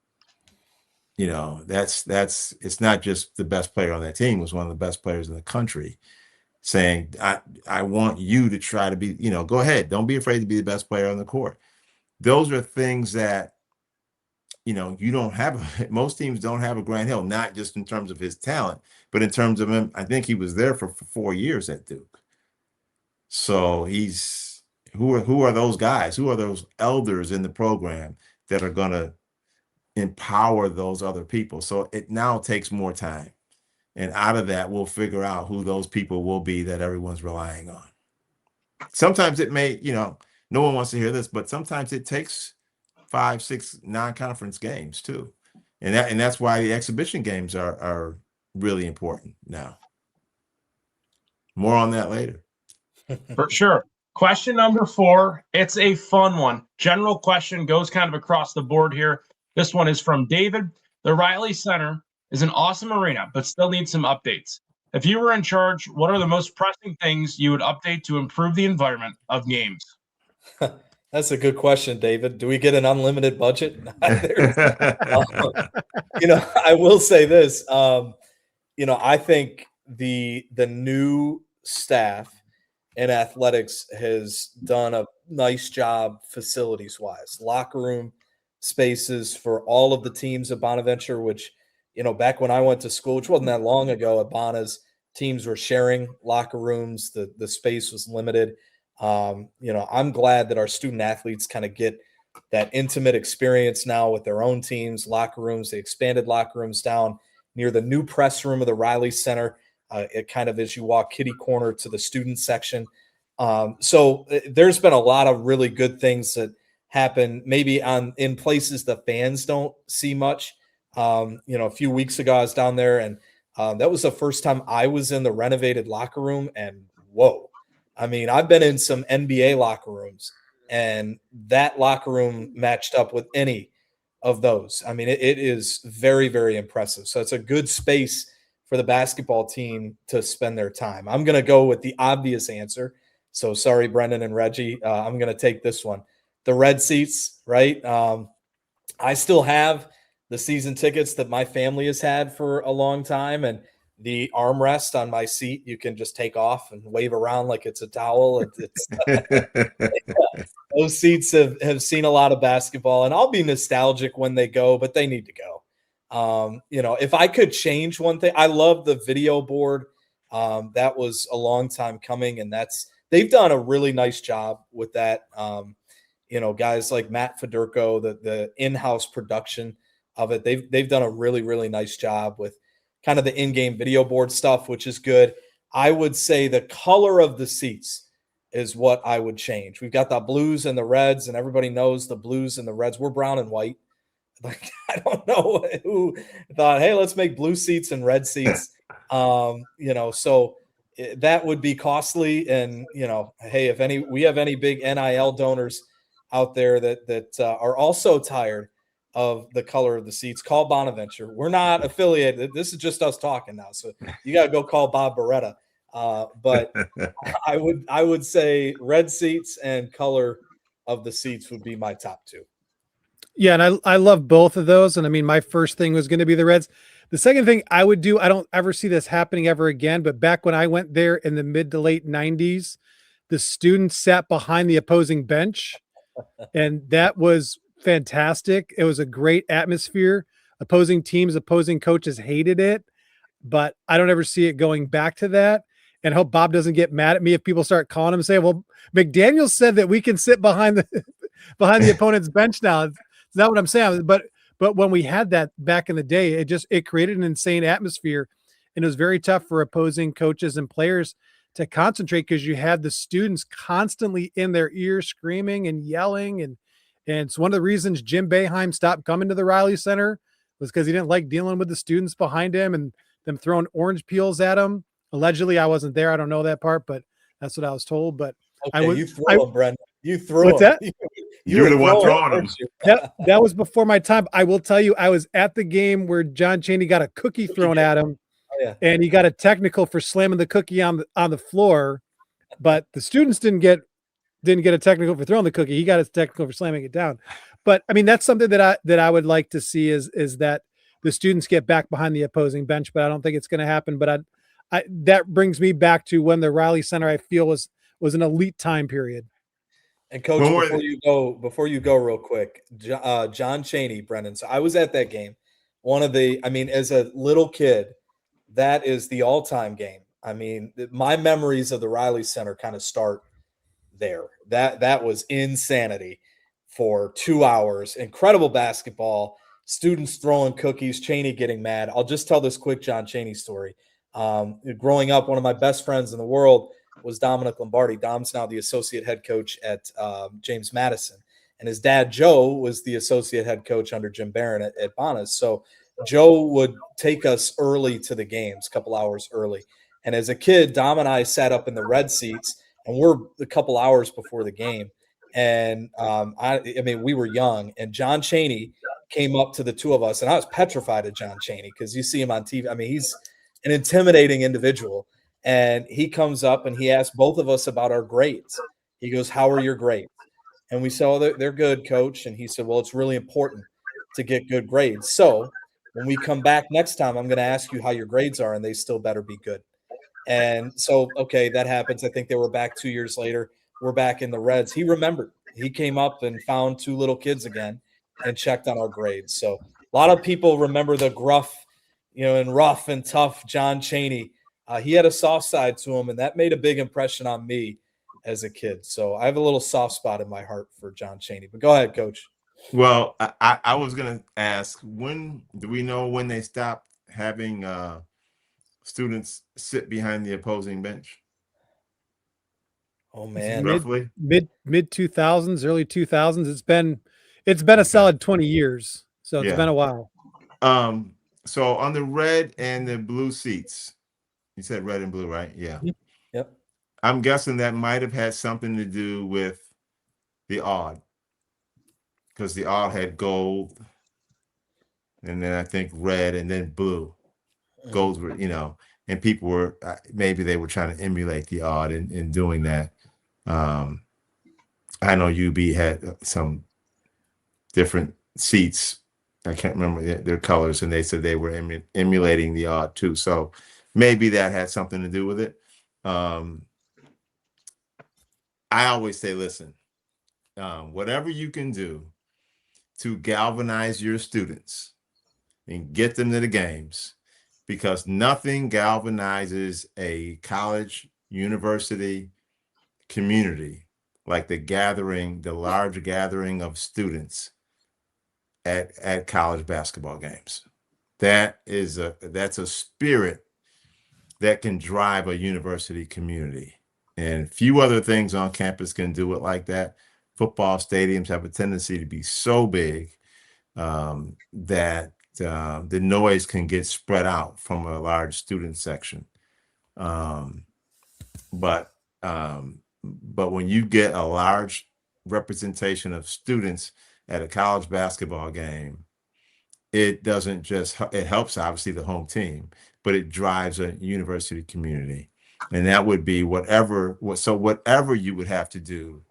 It's not just the best player on that team, was one of the best players in the country, saying, I want you to try to be, go ahead. Don't be afraid to be the best player on the court. Those are things that, you don't have, most teams don't have a Grant Hill, not just in terms of his talent, but in terms of him. I think he was there for 4 years at Duke. So who are those guys? Who are those elders in the program that are going to empower those other people? So it now takes more time. And out of that, we'll figure out who those people will be that everyone's relying on. Sometimes it may, no one wants to hear this, but sometimes it takes 5, 6 non-conference games too. And that's why the exhibition games are really important now. More on that later. For sure. Question number 4. It's a fun one. General question, goes kind of across the board here. This one is from David. The Reilly Center is an awesome arena, but still needs some updates. If you were in charge, what are the most pressing things you would update to improve the environment of games? That's a good question, David. Do we get an unlimited budget? I will say this. I think the new staff in athletics has done a nice job facilities-wise. Locker room spaces for all of the teams at Bonaventure, which, back when I went to school, which wasn't that long ago, at Bona's, teams were sharing locker rooms. The space was limited. I'm glad that our student athletes kind of get that intimate experience now with their own teams, locker rooms. They expanded locker rooms down near the new press room of the Reilly Center. It kind of, as you walk kitty corner to the student section. So there's been a lot of really good things that happen maybe in places the fans don't see much. A few weeks ago I was down there, and that was the first time I was in the renovated locker room, and whoa. I mean, I've been in some NBA locker rooms, and that locker room matched up with any of those. I mean, it is very, very impressive. So it's a good space for the basketball team to spend their time. I'm going to go with the obvious answer. So sorry, Brendan and Reggie. I'm going to take this one. The red seats, right? I still have the season tickets that my family has had for a long time, and the armrest on my seat you can just take off and wave around like it's a towel. Those seats have seen a lot of basketball, and I'll be nostalgic when they go, but they need to go. If I could change one thing, I love the video board. That was a long time coming, and they've done a really nice job with that. Guys like Matt Federico, the in-house production of it, they've done a really, really nice job with kind of the in-game video board stuff, which is good. I would say the color of the seats is what I would change. We've got the blues and the reds, and everybody knows the blues and the reds. We're brown and white. Like, I don't know who thought, hey, let's make blue seats and red seats. So that would be costly. And, hey, if we have any big NIL donors out there that are also tired of the color of the seats, call Bonaventure. We're not affiliated. This is just us talking now. So you got to go call Bob Beretta. But I would say red seats and color of the seats would be my top 2. Yeah, and I love both of those. And I mean, my first thing was going to be the Reds. The second thing I would do, I don't ever see this happening ever again, but back when I went there in the mid to late 90s, the students sat behind the opposing bench, and that was fantastic. It was a great atmosphere. Opposing teams, opposing coaches hated it, but I don't ever see it going back to that. And hope Bob doesn't get mad at me if people start calling him and say, "Well, McDaniel said that we can sit behind the behind the opponent's bench now." Is that what I'm saying? But when we had that back in the day, it created an insane atmosphere, and it was very tough for opposing coaches and players to concentrate because you had the students constantly in their ear screaming and yelling. And it's one of the reasons Jim Boeheim stopped coming to the Reilly Center was because he didn't like dealing with the students behind him and them throwing orange peels at him. Allegedly, I wasn't there. I don't know that part, but that's what I was told. But Okay, you threw him, Brendan. You threw what's him. that? You were the one throwing them. That was before my time. I will tell you, I was at the game where John Chaney got a cookie thrown at him, and he got a technical for slamming the cookie on the floor. But the students didn't get a technical for throwing the cookie. He got a technical for slamming it down. But I mean, that's something that I would like to see is that the students get back behind the opposing bench. But I don't think it's going to happen. But that brings me back to when the Reilly Center I feel was an elite time period. And Coach, before you go real quick, John Chaney, Brendan. So I was at that game. As a little kid, that is the all-time game. I mean, my memories of the Reilly Center kind of start there. That was insanity for 2 hours. Incredible basketball, students throwing cookies, Chaney getting mad. I'll just tell this quick John Chaney story. Growing up, one of my best friends in the world was Dominic Lombardi. Dom's now the associate head coach at James Madison. And his dad, Joe, was the associate head coach under Jim Barron at Bona. So Joe would take us early to the games, a couple hours early. And as a kid, Dom and I sat up in the red seats, and we're a couple hours before the game. And we were young. And John Chaney came up to the two of us, and I was petrified of John Chaney because you see him on TV. I mean, he's an intimidating individual. And he comes up and he asked both of us about our grades. He goes, "How are your grades?" And we said, "Oh, they're good, Coach." And he said, "Well, it's really important to get good grades. So when we come back next time, I'm going to ask you how your grades are, and they still better be good." And so, okay, that happens. I think they were back 2 years later. We're back in the Reds. He remembered. He came up and found two little kids again and checked on our grades. So a lot of people remember the gruff, and rough and tough John Chaney. He had a soft side to him, and that made a big impression on me as a kid. So I have a little soft spot in my heart for John Chaney. But go ahead, Coach. Well, I was going to ask, do we know when they stopped having students sit behind the opposing bench? Oh man, roughly mid 2000s, early 2000s. It's been a solid 20 years, so it's been a while. So on the red and the blue seats, you said red and blue, right? Yeah. Yep. I'm guessing that might have had something to do with the odd, because the odd had gold, and then I think red, and then blue. Golds were, and people were maybe they were trying to emulate the odd in doing that. I know UB had some different seats. I can't remember their colors, and they said they were emulating the odd too. So maybe that had something to do with it. I always say, listen, whatever you can do to galvanize your students and get them to the games, because nothing galvanizes a college, university, community like the large gathering of students at college basketball games. That's a spirit that can drive a university community. And few other things on campus can do it like that. Football stadiums have a tendency to be so big that the noise can get spread out from a large student section. But when you get a large representation of students at a college basketball game, it helps obviously the home team, but it drives a university community. And that would be whatever you would have to do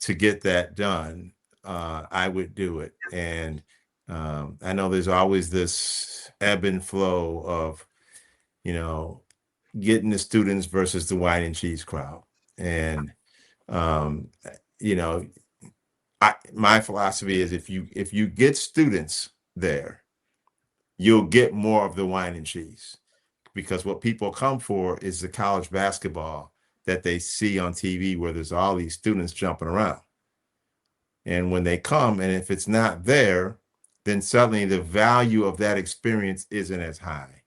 to get that done, I would do it. And I know there's always this ebb and flow of, getting the students versus the wine and cheese crowd. And Um, you know, my philosophy is if you get students there, you'll get more of the wine and cheese, because what people come for is the college basketball that they see on TV where there's all these students jumping around. And when they come, and if it's not there, then suddenly the value of that experience isn't as high.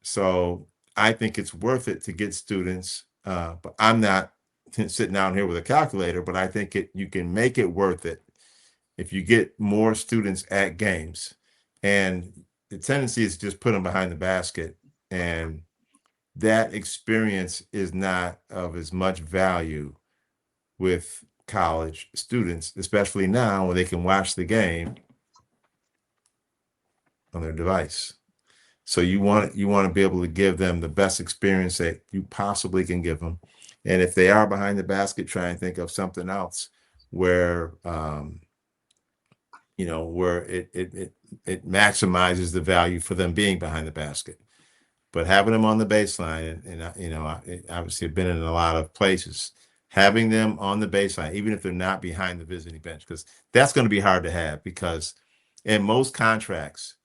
So I think it's worth it to get students, but I'm not sitting down here with a calculator, but I think you can make it worth it if you get more students at games. And the tendency is just put them behind the basket, and that experience is not of as much value with college students, especially now when they can watch the game on their device. So you want to be able to give them the best experience that you possibly can give them. And if they are behind the basket, try and think of something else where where it maximizes the value for them being behind the basket. But having them on the baseline, and I obviously have been in a lot of places, having them on the baseline, even if they're not behind the visiting bench, because that's going to be hard to have, because in most contracts,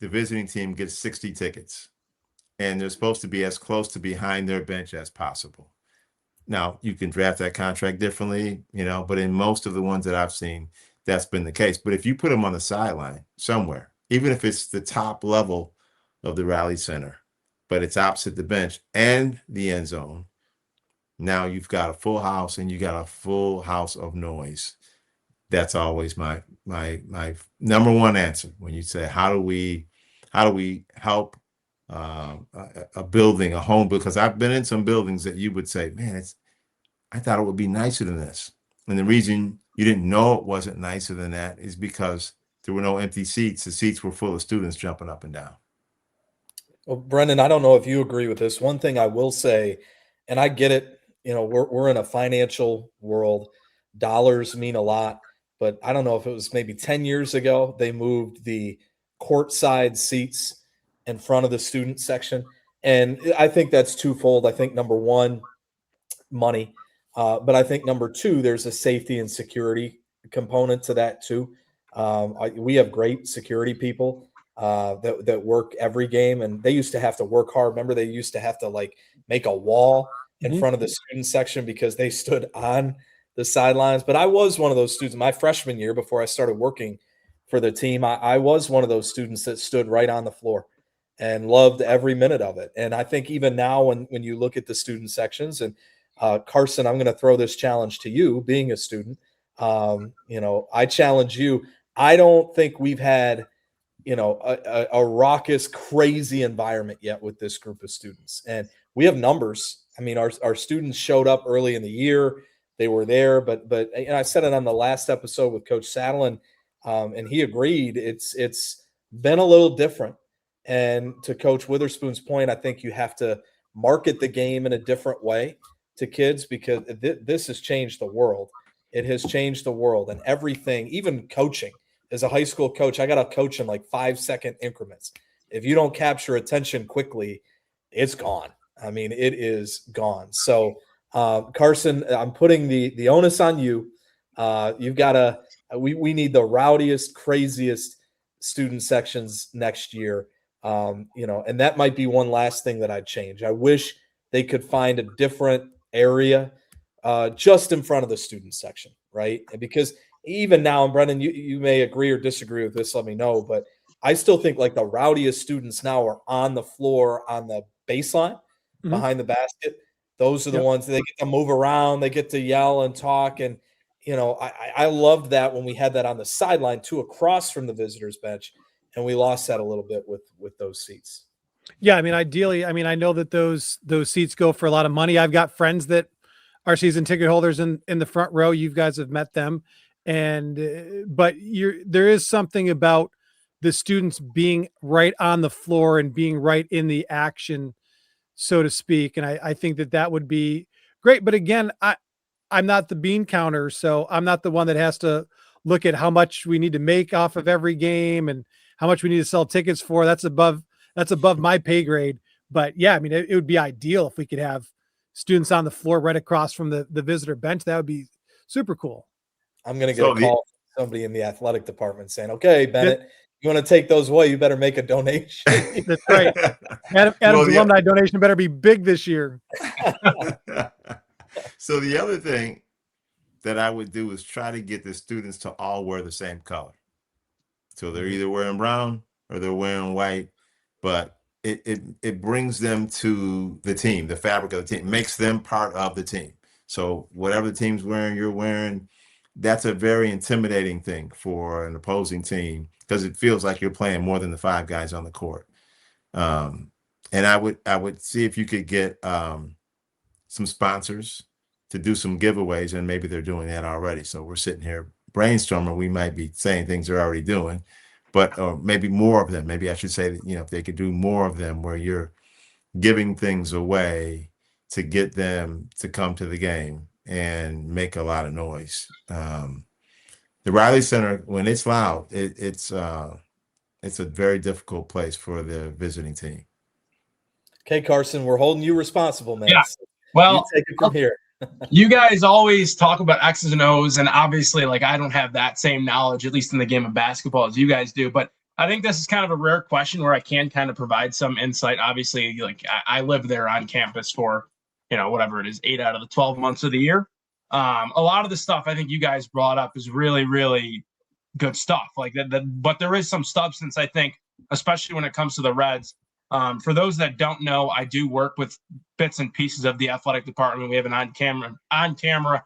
the visiting team gets 60 tickets, and they're supposed to be as close to behind their bench as possible. Now, you can draft that contract differently, but in most of the ones that I've seen, that's been the case. But if you put them on the sideline somewhere, even if it's the top level of the Reilly Center, but it's opposite the bench and the end zone, now you've got a full house, and you got a full house of noise. That's always my number one answer when you say, how do we help a building, a home? Because I've been in some buildings that you would say, man, I thought it would be nicer than this. And the reason you didn't know it wasn't nicer than that is because there were no empty seats. The seats were full of students jumping up and down. Well, Brendan, I don't know if you agree with this. One thing I will say, and I get it, we're in a financial world. Dollars mean a lot, but I don't know if it was maybe 10 years ago, they moved the courtside seats in front of the student section. And I think that's twofold. I think number one, money. But I think number two, there's a safety and security component to that too. We have great security people that work every game, and they used to have to work hard. Remember, they used to have to make a wall in front of the student section because they stood on the sidelines. But I was one of those students my freshman year before I started working for the team. I was one of those students that stood right on the floor and loved every minute of it. And I think even now when you look at the student sections, and Carson, I'm going to throw this challenge to you, being a student. I challenge you. I don't think we've had a raucous, crazy environment yet with this group of students. And we have numbers. I mean, our students showed up early in the year. They were there, but I said it on the last episode with Coach Saddlin, and he agreed. It's been a little different. And to Coach Witherspoon's point, I think you have to market the game in a different way to kids, because this has changed the world. It has changed the world, and everything, even coaching. As a high school coach, I got to coach in 5-second increments. If you don't capture attention quickly, it's gone. I mean, it is gone. So, Carson, I'm putting the onus on you. You've got to. We need the rowdiest, craziest student sections next year. And that might be one last thing that I'd change. I wish they could find a different area just in front of the student section, right? And because even now, and Brendan, you may agree or disagree with this, let me know, but I still think the rowdiest students now are on the floor on the baseline behind the basket. Those are the ones that they get to move around, they get to yell and talk. And, I loved that when we had that on the sideline too, across from the visitors bench, and we lost that a little bit with those seats. Yeah, I mean, ideally, I know that those seats go for a lot of money. I've got friends that are season ticket holders in the front row. You guys have met them. But there is something about the students being right on the floor and being right in the action, so to speak. And I think that would be great. But again, I'm not the bean counter, so I'm not the one that has to look at how much we need to make off of every game and how much we need to sell tickets for. That's above my pay grade. But yeah, I mean, it would be ideal if we could have students on the floor right across from the visitor bench. That would be super cool. I'm going to get a call from somebody in the athletic department saying, okay, Bennett, you want to take those away, you better make a donation. That's right. Adam's alumni donation better be big this year. So the other thing that I would do is try to get the students to all wear the same color. So they're either wearing brown or they're wearing white, but it brings them to the team, the fabric of the team, makes them part of the team. So whatever the team's wearing, you're wearing. That's a very intimidating thing for an opposing team because it feels like you're playing more than the 5 guys on the court. And I would see if you could get some sponsors to do some giveaways, and maybe they're doing that already. So we're sitting here brainstorming. We might be saying things they're already doing, but maybe more of them. Maybe I should say that, if they could do more of them where you're giving things away to get them to come to the game and make a lot of noise. The Reilly Center, when it's loud, it's a very difficult place for the visiting team. Okay, Carson, we're holding you responsible, man. Yeah. Well, you take it from here. You guys always talk about X's and O's, and obviously, I don't have that same knowledge, at least in the game of basketball, as you guys do. But I think this is kind of a rare question where I can kind of provide some insight. Obviously, I live there on campus for, whatever it is, 8 out of the 12 months of the year. A lot of the stuff I think you guys brought up is really, really good stuff. But there is some substance, I think, especially when it comes to the Reds. For those that don't know, I do work with bits and pieces of the athletic department. We have an on-camera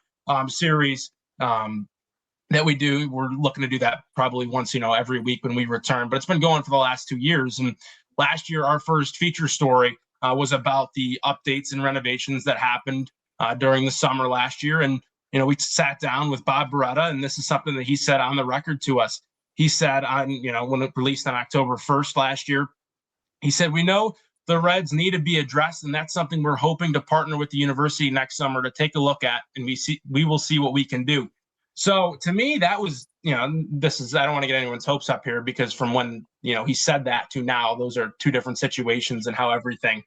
series that we do. We're looking to do that probably once, every week when we return. But it's been going for the last 2 years. And last year, our first feature story was about the updates and renovations that happened during the summer last year. And, we sat down with Bob Beretta, and this is something that he said on the record to us. He said when it released on October 1st last year, he said, we know the Reds need to be addressed, and that's something we're hoping to partner with the university next summer to take a look at, and we will see what we can do. So to me, that was, I don't want to get anyone's hopes up here, because from when, he said that to now, those are two different situations and how everything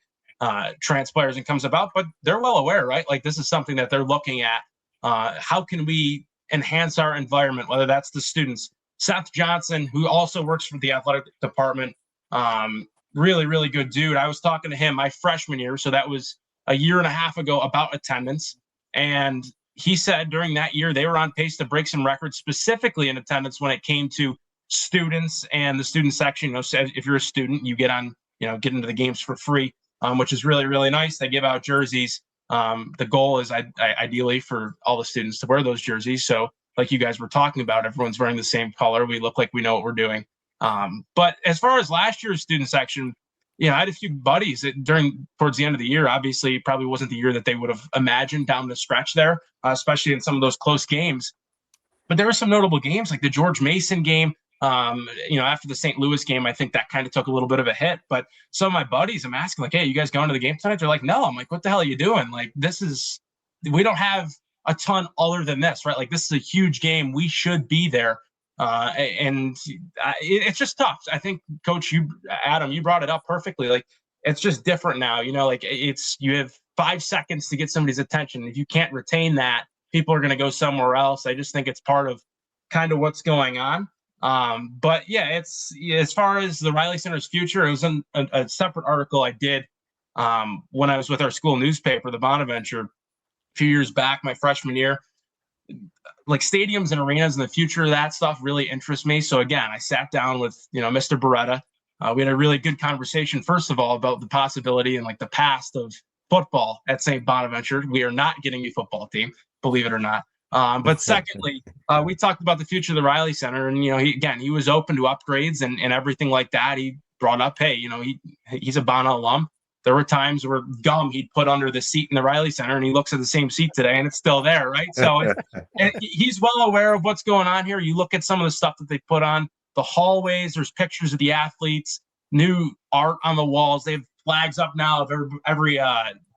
transpires and comes about, but they're well aware, right? This is something that they're looking at. How can we enhance our environment, whether that's the students? Seth Johnson, who also works for the athletic department, really, really good dude. I was talking to him my freshman year, so that was a year and a half ago, about attendance. And he said during that year, they were on pace to break some records, specifically in attendance when it came to students and the student section. If you're a student, you get on, get into the games for free, which is really, really nice. They give out jerseys. The goal is ideally for all the students to wear those jerseys. So like you guys were talking about, everyone's wearing the same color. We look like we know what we're doing. But as far as last year's student section, I had a few buddies that towards the end of the year, obviously probably wasn't the year that they would have imagined down the stretch there, especially in some of those close games. But there were some notable games like the George Mason game. After the St. Louis game, I think that kind of took a little bit of a hit. But some of my buddies, I'm asking hey, you guys going to the game tonight? They're like, no. I'm like, what the hell are you doing? We don't have a ton other than this, right? This is a huge game. We should be there. It's just tough. I think, Coach, Adam, you brought it up perfectly. It's just different now. You have 5 seconds to get somebody's attention. If you can't retain that, people are going to go somewhere else. I just think it's part of kind of what's going on. But yeah, it's as far as the Reilly Center's future, it was in a separate article I did when I was with our school newspaper, the Bona Venture, a few years back, my freshman year. Stadiums and arenas and the future of that stuff really interests me. So again, I sat down with, Mr. Beretta. We had a really good conversation, first of all, about the possibility and the past of football at St. Bonaventure. We are not getting a football team, believe it or not. But secondly, we talked about the future of the Reilly Center, and he was open to upgrades and everything like that. He brought up, hey, he's a Bona alum. There were times where gum he'd put under the seat in the Reilly Center, and he looks at the same seat today, and it's still there, right? So and he's well aware of what's going on here. You look at some of the stuff that they put on the hallways. There's pictures of the athletes, new art on the walls. They have flags up now of every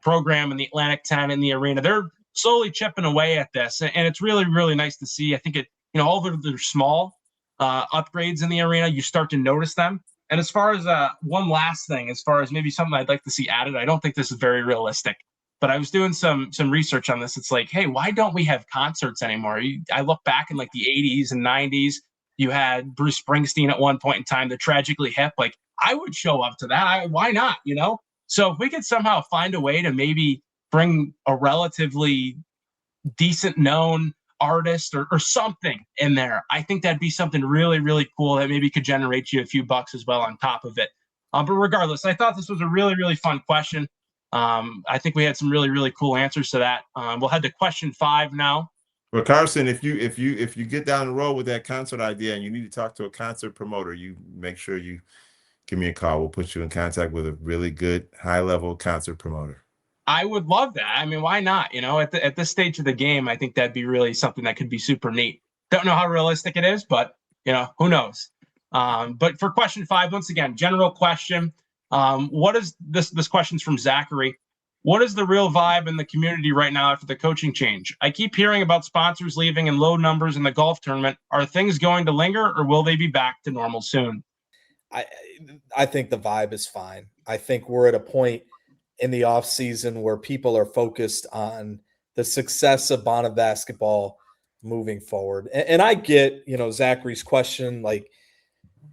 program in the Atlantic 10 in the arena. They're slowly chipping away at this, and it's really, really nice to see. I think although they're small upgrades in the arena, you start to notice them. And as far as one last thing, as far as maybe something I'd like to see added, I don't think this is very realistic. but I was doing some research on this. It's like, hey, why don't we have concerts anymore? I look back in like the 80s and 90s. You had Bruce Springsteen at one point in time, the Tragically Hip. Like, I would show up to that. Why not? So if we could somehow find a way to maybe bring a relatively decent known artist or something in there, I think that'd be something really, really cool that maybe could generate you a few bucks as well on top of it. But regardless, I thought this was a really, really fun question. I think we had some really, really cool answers to that. We'll head to question 5 now. Well, Carson, if you get down the road with that concert idea and you need to talk to a concert promoter, you make sure you give me a call. We'll put you in contact with a really good high-level concert promoter. I would love that. I mean, why not? At this stage of the game, I think that'd be really something that could be super neat. Don't know how realistic it is, but who knows? But for question 5, once again, general question. What is this question's from Zachary. What is the real vibe in the community right now after the coaching change? I keep hearing about sponsors leaving and low numbers in the golf tournament. Are things going to linger, or will they be back to normal soon? I think the vibe is fine. I think we're at a point in the offseason where people are focused on the success of Bona basketball moving forward. And I get, Zachary's question. Like,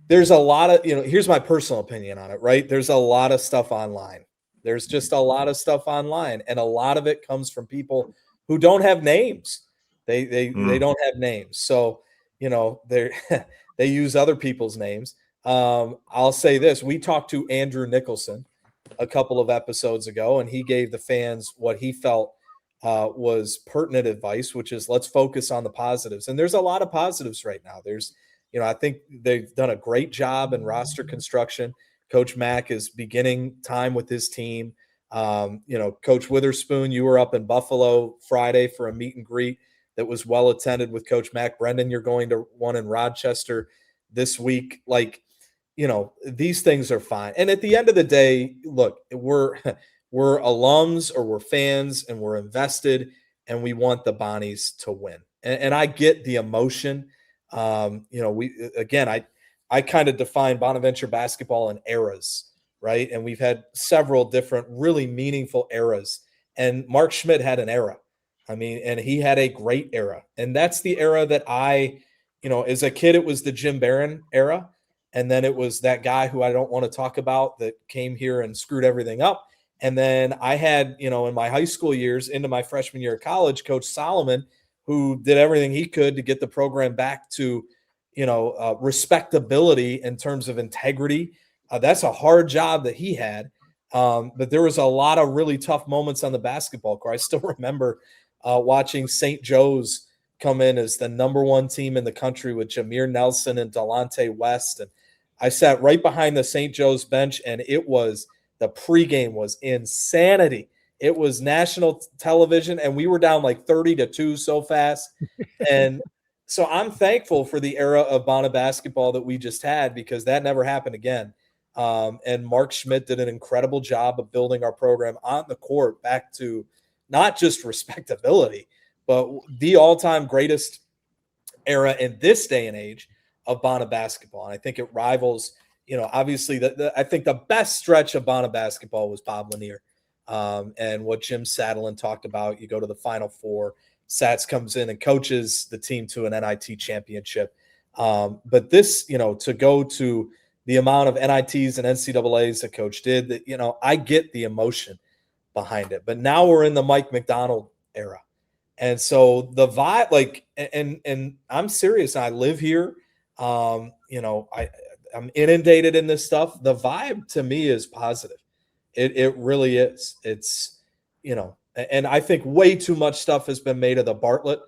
there's a lot of, here's my personal opinion on it, right? There's a lot of stuff online. There's just a lot of stuff online, and a lot of it comes from people who don't have names. They don't have names. So, they use other people's names. I'll say this. We talked to Andrew Nicholson a couple of episodes ago, and he gave the fans what he felt was pertinent advice, which is let's focus on the positives. And there's a lot of positives right now. There's, I think they've done a great job in roster construction. Coach Mac is beginning time with his team. Coach Witherspoon, you were up in Buffalo Friday for a meet and greet that was well attended with Coach Mac. Brendan, you're going to one in Rochester this week. Like, these things are fine. And at the end of the day, look, we're alums or we're fans and we're invested and we want the Bonnies to win. And I get the emotion. I kind of define Bonaventure basketball in eras, right? And we've had several different really meaningful eras. And Mark Schmidt had an era. I mean, and he had a great era. And that's the era that as a kid, it was the Jim Barron era. And then it was that guy who I don't want to talk about that came here and screwed everything up. And then I had, in my high school years into my freshman year of college, Coach Solomon, who did everything he could to get the program back to, respectability in terms of integrity. That's a hard job that he had. But there was a lot of really tough moments on the basketball court. I still remember watching St. Joe's come in as the number 1 team in the country with Jameer Nelson and Delonte West. And I sat right behind the St. Joe's bench, and the pregame was insanity. It was national television, and we were down like 30-2 so fast. And so I'm thankful for the era of Bona basketball that we just had, because that never happened again. And Mark Schmidt did an incredible job of building our program on the court back to not just respectability, but the all-time greatest era in this day and age of Bona basketball. And I think it rivals, obviously I think the best stretch of Bona basketball was Bob Lanier. And what Jim Sadlin talked about, you go to the Final Four, Sats comes in and coaches the team to an NIT championship. But this, to go to the amount of NITs and NCAAs that Coach did, that, I get the emotion behind it. But now we're in the Mike MacDonald era. And so the vibe, and I'm serious. I live here. I'm inundated in this stuff. The vibe to me is positive. It really is. It's, and I think way too much stuff has been made of the Bartlett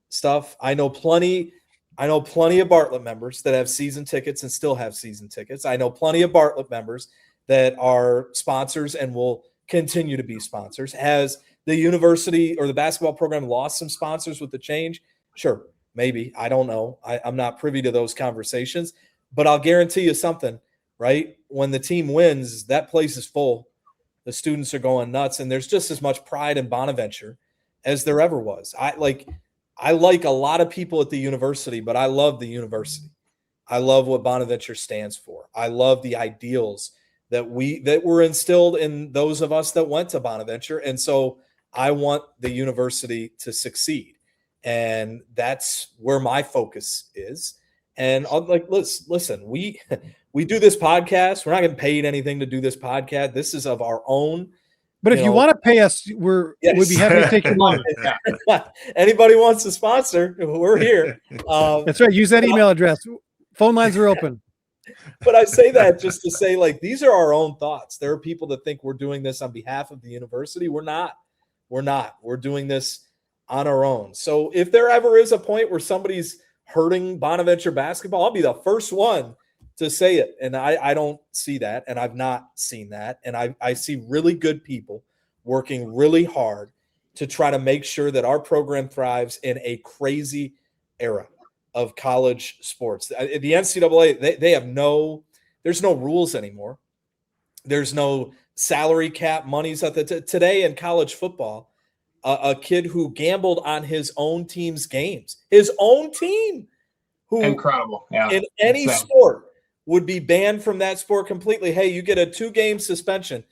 stuff. I know plenty of Bartlett members that have season tickets and still have season tickets. I know plenty of Bartlett members that are sponsors and will continue to be sponsors. Has the university or the basketball program lost some sponsors with the change? Sure, maybe. I don't know. I'm not privy to those conversations, but I'll guarantee you something, right? When the team wins, that place is full. The students are going nuts, and there's just as much pride in Bonaventure as there ever was. I like a lot of people at the university, but I love the university. I love what Bonaventure stands for. I love the ideals that were instilled in those of us that went to Bonaventure. And so I want the university to succeed. And that's where my focus is. And I'm like, listen, we do this podcast. We're not getting paid anything to do this podcast. This is of our own. But if you want to pay us, we'd be happy to take your money. Anybody wants to sponsor, we're here. That's right. Use that email address. Phone lines are open. But I say that just to say, like, these are our own thoughts. There are people that think we're doing this on behalf of the university. We're not. We're doing this on our own. So if there ever is a point where somebody's hurting Bonaventure basketball, I'll be the first one to say it. And I don't see that, and I've not seen that. And I see really good people working really hard to try to make sure that our program thrives in a crazy era of college sports. The NCAA, they have there's no rules anymore. There's no salary cap monies. Today in college football, a kid who gambled on his own team's games, his own team, who incredible, yeah, in any sport would be banned from that sport completely. Hey, you get a 2-game suspension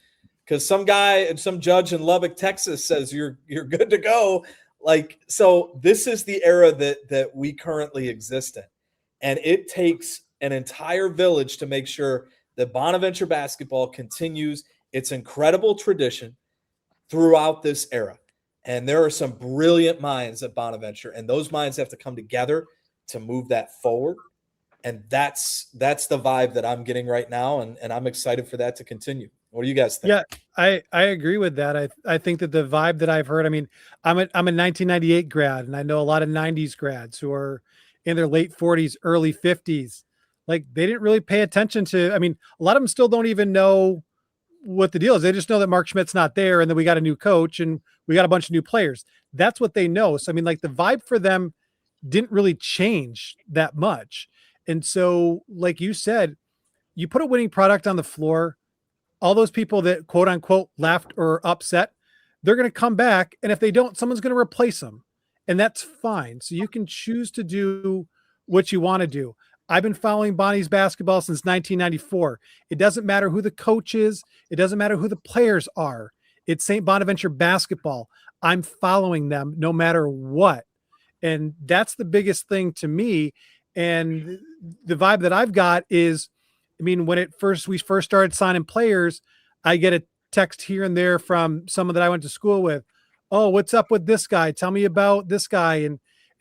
because some judge in Lubbock, Texas says you're good to go. Like, so this is the era that we currently exist in. And it takes an entire village to make sure that Bonaventure basketball continues its incredible tradition throughout this era. And there are some brilliant minds at Bonaventure, and those minds have to come together to move that forward. And that's the vibe that I'm getting right now, and I'm excited for that to continue. What do you guys think? Yeah, I agree with that. I think that the vibe that I've heard, I mean, I'm a 1998 grad, and I know a lot of 90s grads who are in their late 40s, early 50s. Like, they didn't really pay attention to, I mean, a lot of them still don't even know what the deal is. They just know that Mark Schmidt's not there, and then we got a new coach and we got a bunch of new players. That's what they know. So, I mean, like, the vibe for them didn't really change that much. And so, like you said, you put a winning product on the floor, all those people that quote unquote laughed or upset, they're going to come back. And if they don't, someone's going to replace them, and that's fine. So you can choose to do what you want to do. I've been following Bonnie's basketball since 1994. It doesn't matter who the coach is. It doesn't matter who the players are. It's St. Bonaventure basketball. I'm following them no matter what. And that's the biggest thing to me. And the vibe that I've got is, I mean, when we first started signing players, I get a text here and there from someone that I went to school with. Oh, what's up with this guy? Tell me about this guy.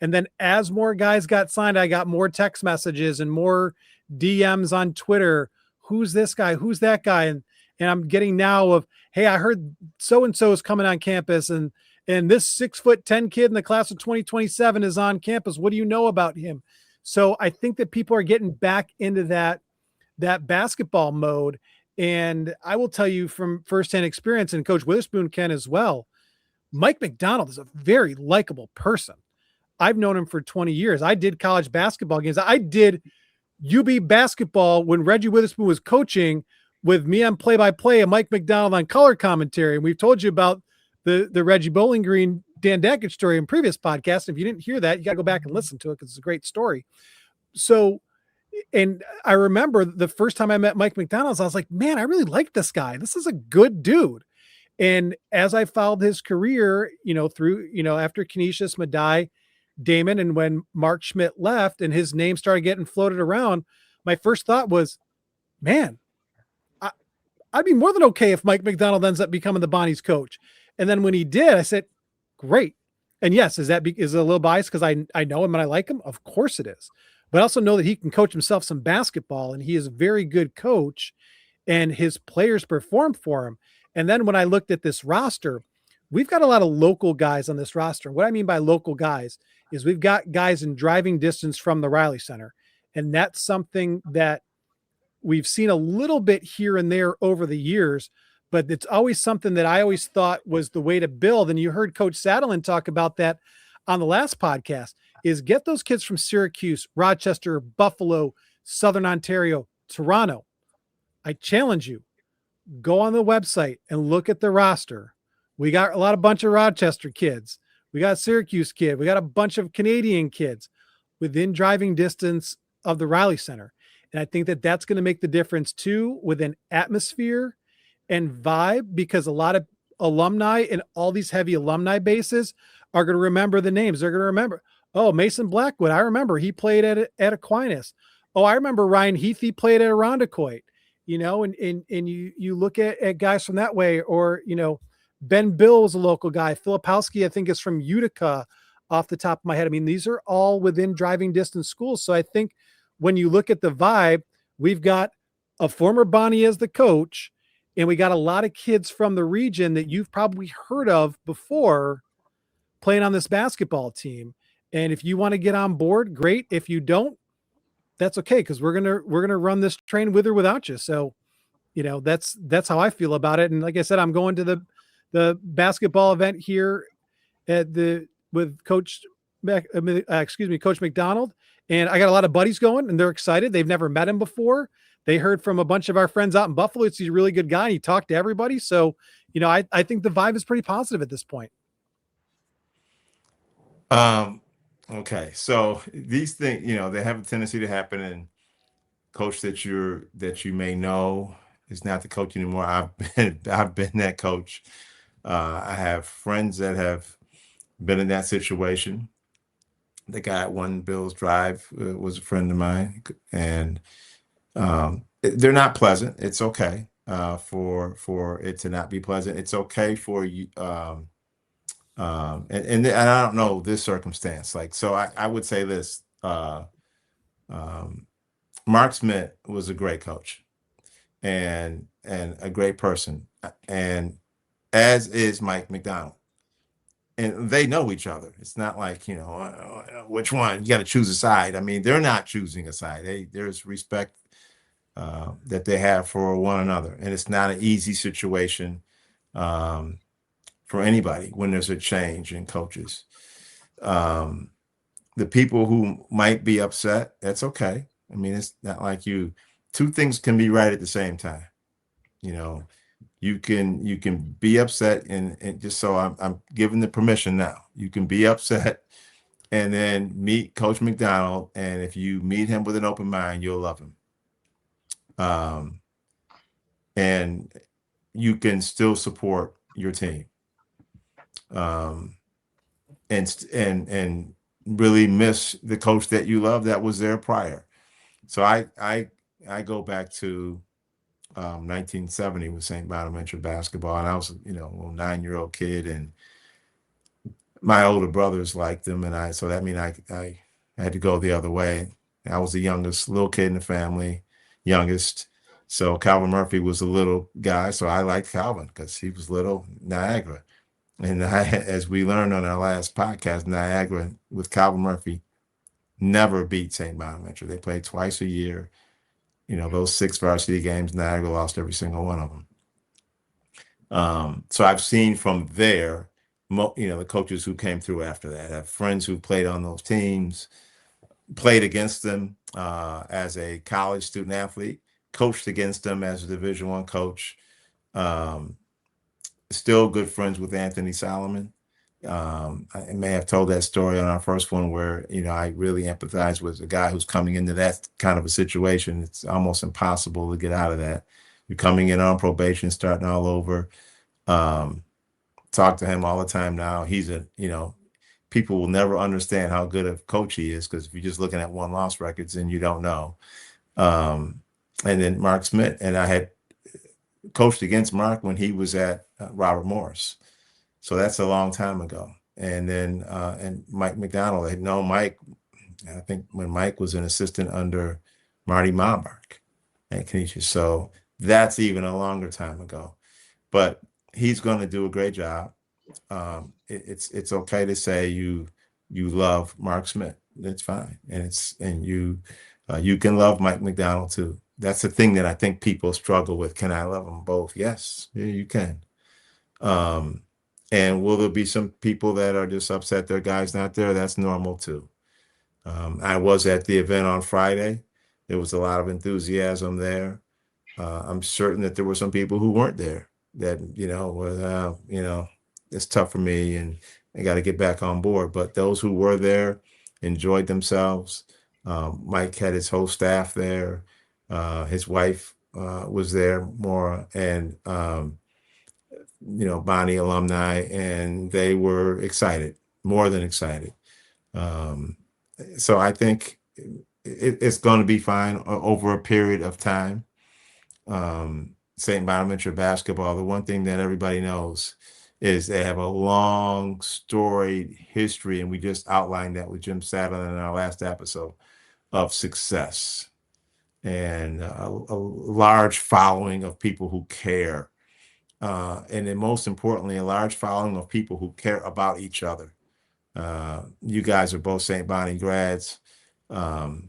And then as more guys got signed, I got more text messages and more DMs on Twitter. Who's this guy? Who's that guy? And I'm getting now of, hey, I heard so-and-so is coming on campus, and this 6'10" kid in the class of 2027 is on campus. What do you know about him? So I think that people are getting back into that basketball mode. And I will tell you from firsthand experience, and Coach Witherspoon can as well, Mike MacDonald is a very likable person. I've known him for 20 years. I did college basketball games. I did UB basketball when Reggie Witherspoon was coaching, with me on play-by-play and Mike MacDonald on color commentary. And we've told you about the Reggie Bowling Green, Dan Dackett story in previous podcasts. If you didn't hear that, you got to go back and listen to it because it's a great story. So, and I remember the first time I met Mike MacDonald, I was like, man, I really like this guy. This is a good dude. And as I followed his career, through, after Canisius, Madai, Damon, and when Mark Schmidt left and his name started getting floated around, my first thought was, man, I'd be more than okay if Mike MacDonald ends up becoming the Bonnie's coach. And then when he did, I said, great. And yes, is it a little biased because I know him and I like him? Of course it is. But I also know that he can coach himself some basketball, and he is a very good coach, and his players perform for him. And then when I looked at this roster, we've got a lot of local guys on this roster. What I mean by local guys is we've got guys in driving distance from the Reilly Center. And that's something that we've seen a little bit here and there over the years, but it's always something that I always thought was the way to build. And you heard Coach Saddleman talk about that on the last podcast, is get those kids from Syracuse, Rochester, Buffalo, Southern Ontario, Toronto. I challenge you, go on the website and look at the roster. We got a bunch of Rochester kids. We got a Syracuse kid. We got a bunch of Canadian kids within driving distance of the Reilly Center. And I think that that's going to make the difference too, with an atmosphere and vibe, because a lot alumni and all these heavy alumni bases are going to remember the names. They're going to remember, oh, Mason Blackwood. I remember he played at Aquinas. Oh, I remember Ryan Heath. He played at Irondequoit, and you look at guys from that way, or, Ben Bill is a local guy. Filipowski, I think, is from Utica off the top of my head. I mean, these are all within driving distance schools. So I think when you look at the vibe, we've got a former Bonnie as the coach, and we got a lot of kids from the region that you've probably heard of before playing on this basketball team. And if you want to get on board, great. If you don't, that's okay, because we're gonna run this train with or without you. So, that's how I feel about it. And like I said, I'm going to the basketball event here with Coach MacDonald, and I got a lot of buddies going, and they're excited. They've never met him before. They heard from a bunch of our friends out in Buffalo. He's a really good guy. And he talked to everybody. So, I think the vibe is pretty positive at this point. Okay. So these things, they have a tendency to happen, and coach that you may know is not the coach anymore. I've been that coach. I have friends that have been in that situation. The guy at One Bills Drive was a friend of mine, and they're not pleasant. It's okay for it to not be pleasant. It's okay for you. And I don't know this circumstance. So I would say this. Mark Smith was a great coach and a great person, and as is Mike MacDonald. And they know each other. It's not like, which one? You got to choose a side. I mean, they're not choosing a side. There's respect that they have for one another. And it's not an easy situation for anybody when there's a change in coaches. The people who might be upset, that's okay. I mean, it's not like two things can be right at the same time. You can be upset, and just so I'm giving the permission now, you can be upset and then meet Coach MacDonald. And if you meet him with an open mind, you'll love him. And you can still support your team. And really miss the coach that you love that was there prior. So I go back to 1970 with St. Bonaventure basketball, and I was a little 9-year-old kid, and my older brothers liked them, and so that means I had to go the other way. I was the youngest little kid in the family, youngest. So Calvin Murphy was a little guy, so I liked Calvin because he was little. Niagara. And as we learned on our last podcast, Niagara with Calvin Murphy never beat St. Bonaventure. They played twice a year. Those 6 varsity games, Niagara lost every single one of them. So I've seen from there, the coaches who came through after that. I have friends who played on those teams, played against them as a college student athlete, coached against them as a Division I coach. Still good friends with Anthony Solomon. I may have told that story on our first one where, I really empathize with a guy who's coming into that kind of a situation. It's almost impossible to get out of that. You're coming in on probation, starting all over. Talk to him all the time now. He's people will never understand how good a coach he is, because if you're just looking at 1-loss records and you don't know. And then Mark Smith, and I had coached against Mark when he was at Robert Morris. So that's a long time ago. And then and Mike MacDonald, I had known Mike, I think when Mike was an assistant under Marty Malmark at Canisius. So that's even a longer time ago. But he's going to do a great job. It's okay to say you love Mark Smith. That's fine. And you can love Mike MacDonald too. That's the thing that I think people struggle with. Can I love them both? Yes, yeah, you can. And will there be some people that are just upset their guy's not there? That's normal too. I was at the event on Friday. There was a lot of enthusiasm there. I'm certain that there were some people who weren't there that, it's tough for me and I got to get back on board. But those who were there enjoyed themselves. Mike had his whole staff there. His wife was there more, and Bonnie alumni, and they were excited, more than excited. So I think it's going to be fine over a period of time. St. Bonaventure basketball, the one thing that everybody knows is they have a long, storied history, and we just outlined that with Jim Sadler in our last episode, of success and a large following of people who care. And then most importantly, a large following of people who care about each other. You guys are both St. Bonnie grads. There's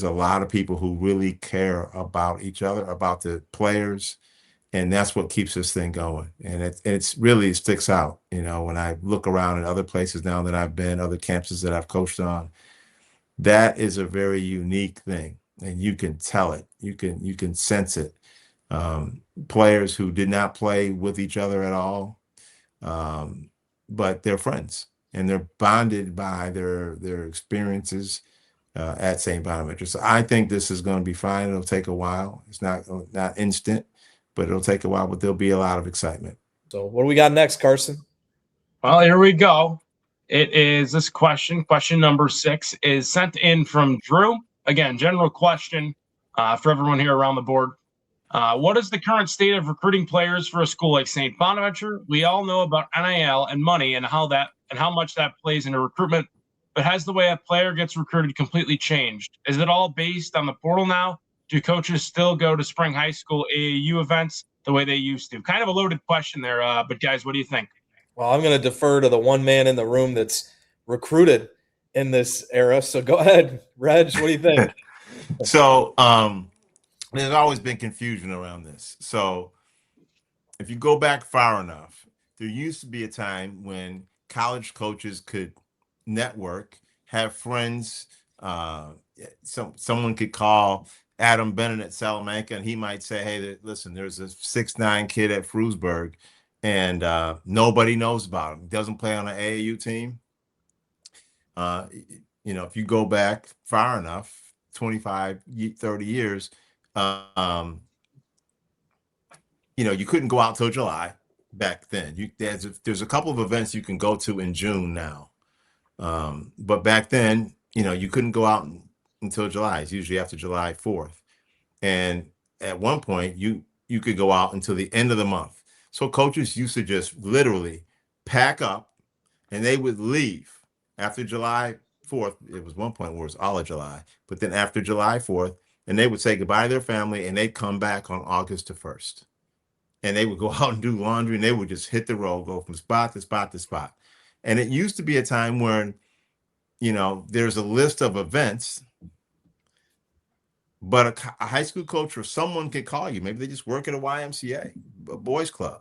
a lot of people who really care about each other, about the players, and that's what keeps this thing going. And it's really sticks out. When I look around at other places now that I've been, other campuses that I've coached on, that is a very unique thing, and you can tell it. You can sense it. Players who did not play with each other at all, but they're friends and they're bonded by their experiences at St. Bonaventure. So I think this is going to be fine. It'll take a while. It's not instant, but it'll take a while, but there'll be a lot of excitement. So what do we got next, Carson? Well, here we go. It is this question number 6 is sent in from Drew. Again, general question for everyone here around the board. What is the current state of recruiting players for a school like St. Bonaventure? We all know about NIL and money and how much that plays into recruitment, but has the way a player gets recruited completely changed? Is it all based on the portal now? Do coaches still go to spring high school AAU events the way they used to? Kind of a loaded question there, but guys, what do you think? Well, I'm going to defer to the one man in the room that's recruited in this era. So go ahead, Reg. What do you think? So there's always been confusion around this. So if you go back far enough, there used to be a time when college coaches could network, have friends. Someone could call Adam Bennett at Salamanca, and he might say, "Hey, listen, there's a 6'9" kid at Frewsburg, and nobody knows about him. He doesn't play on an AAU team." If you go back far enough, 25, 30 years, you couldn't go out till July back then. There's a couple of events you can go to in June now. But back then, you couldn't go out until July. It's usually after July 4th. And at one point, you could go out until the end of the month. So coaches used to just literally pack up and they would leave after July 4th. It was one point where it was all of July, but then after July 4th, and they would say goodbye to their family and they'd come back on August the 1st. And they would go out and do laundry and they would just hit the road, go from spot to spot to spot. And it used to be a time when, there's a list of events, but a high school coach or someone could call you. Maybe they just work at a YMCA, a boys club,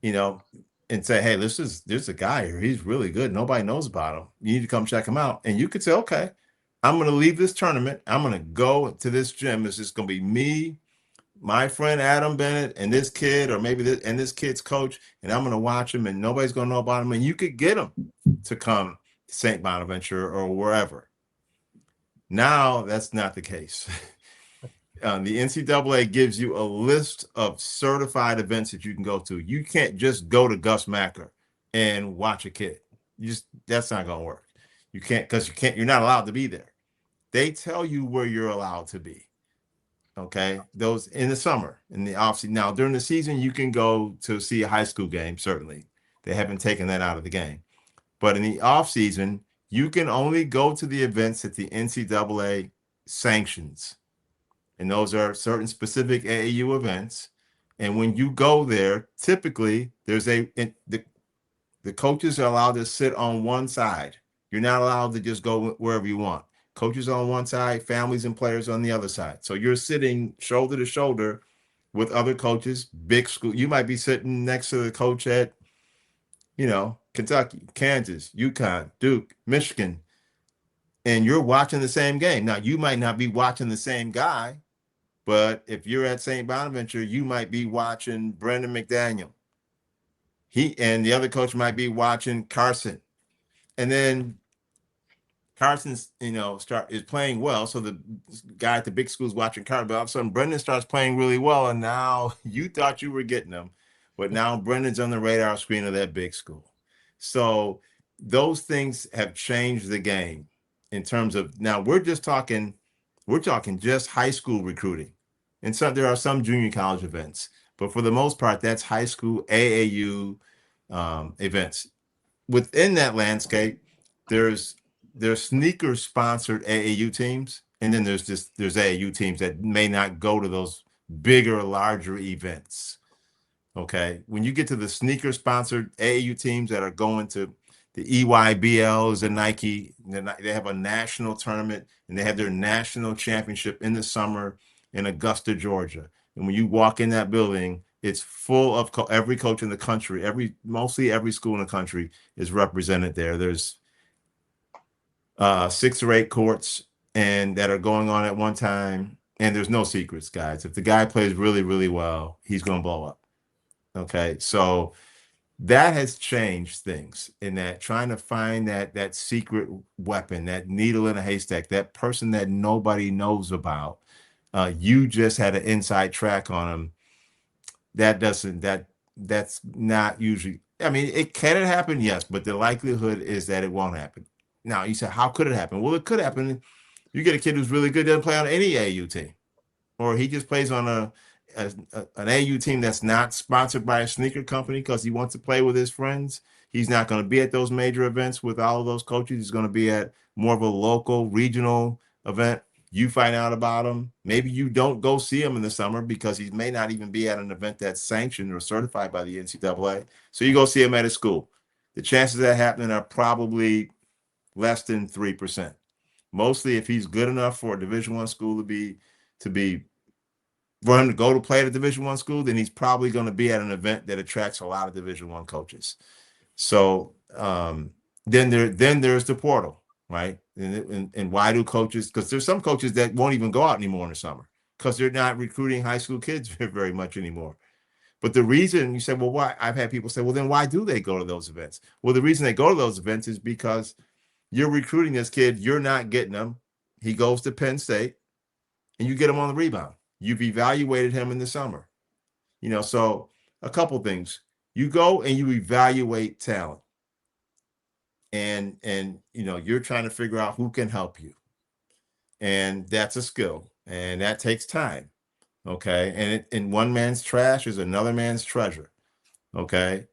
and say, "Hey, there's a guy here. He's really good. Nobody knows about him. You need to come check him out." And you could say, "Okay, I'm going to leave this tournament. I'm going to go to this gym. It's just going to be me, my friend Adam Bennett, and this kid, or maybe this kid's coach, and I'm going to watch him, and nobody's going to know about him." And you could get him to come to St. Bonaventure or wherever. Now that's not the case. The NCAA gives you a list of certified events that you can go to. You can't just go to Gus Macker and watch a kid. That's not going to work. You can't, because you're not allowed to be there. They tell you where you're allowed to be. Okay, those in the summer, in the offseason. Now during the season, you can go to see a high school game. Certainly, they haven't taken that out of the game. But in the offseason, you can only go to the events that the NCAA sanctions. And those are certain specific AAU events. And when you go there, typically the coaches are allowed to sit on one side. You're not allowed to just go wherever you want. Coaches on one side, families and players on the other side. So you're sitting shoulder to shoulder with other coaches, big school. You might be sitting next to the coach at, Kentucky, Kansas, UConn, Duke, Michigan, and you're watching the same game. Now, you might not be watching the same guy, but if you're at St. Bonaventure, you might be watching Brendan McDaniel. He and the other coach might be watching Carson. And then Carson's, is playing well. So the guy at the big school is watching Carson, but all of a sudden Brendan starts playing really well. And now you thought you were getting him. but now Brendan's on the radar screen of that big school. So those things have changed the game in terms of, now we're talking just high school recruiting. And so there are some junior college events, but for the most part, that's high school AAU events. Within that landscape, there's sneaker sponsored AAU teams, and then there's AAU teams that may not go to those bigger, larger events. Okay, when you get to the sneaker sponsored AAU teams that are going to the EYBLs and Nike, they have a national tournament and they have their national championship in the summer in Augusta, Georgia. And when you walk in that building, it's full of every coach in the country. Mostly every school in the country is represented there. There's 6 or 8 courts and that are going on at one time. And there's no secrets, guys. If the guy plays really, really well, he's going to blow up. Okay, so that has changed things in that trying to find that secret weapon, that needle in a haystack, that person that nobody knows about. You just had an inside track on him. That's not usually, I mean, can it happen? Yes, but the likelihood is that it won't happen. Now, you said, how could it happen? Well, it could happen. You get a kid who's really good, doesn't play on any AU team, or he just plays on an AU team that's not sponsored by a sneaker company because he wants to play with his friends. He's not going to be at those major events with all of those coaches. He's going to be at more of a local, regional event. You find out about him. Maybe you don't go see him in the summer because he may not even be at an event that's sanctioned or certified by the NCAA. So you go see him at his school. The chances of that happening are probably less than 3%. Mostly, if he's good enough for a Division I school to be for him to go to play at a Division I school, then he's probably going to be at an event that attracts a lot of Division I coaches. So then there's the portal, right? And why do coaches? Because there's some coaches that won't even go out anymore in the summer because they're not recruiting high school kids very much anymore. But the reason, you said, well, why? I've had people say, well, then why do they go to those events? Well, the reason they go to those events is because you're recruiting this kid. You're not getting him. He goes to Penn State, and you get him on the rebound. You've evaluated him in the summer. So a couple things. You go and you evaluate talent. And you're trying to figure out who can help you. And that's a skill. And that takes time. Okay. And one man's trash is another man's treasure. Okay.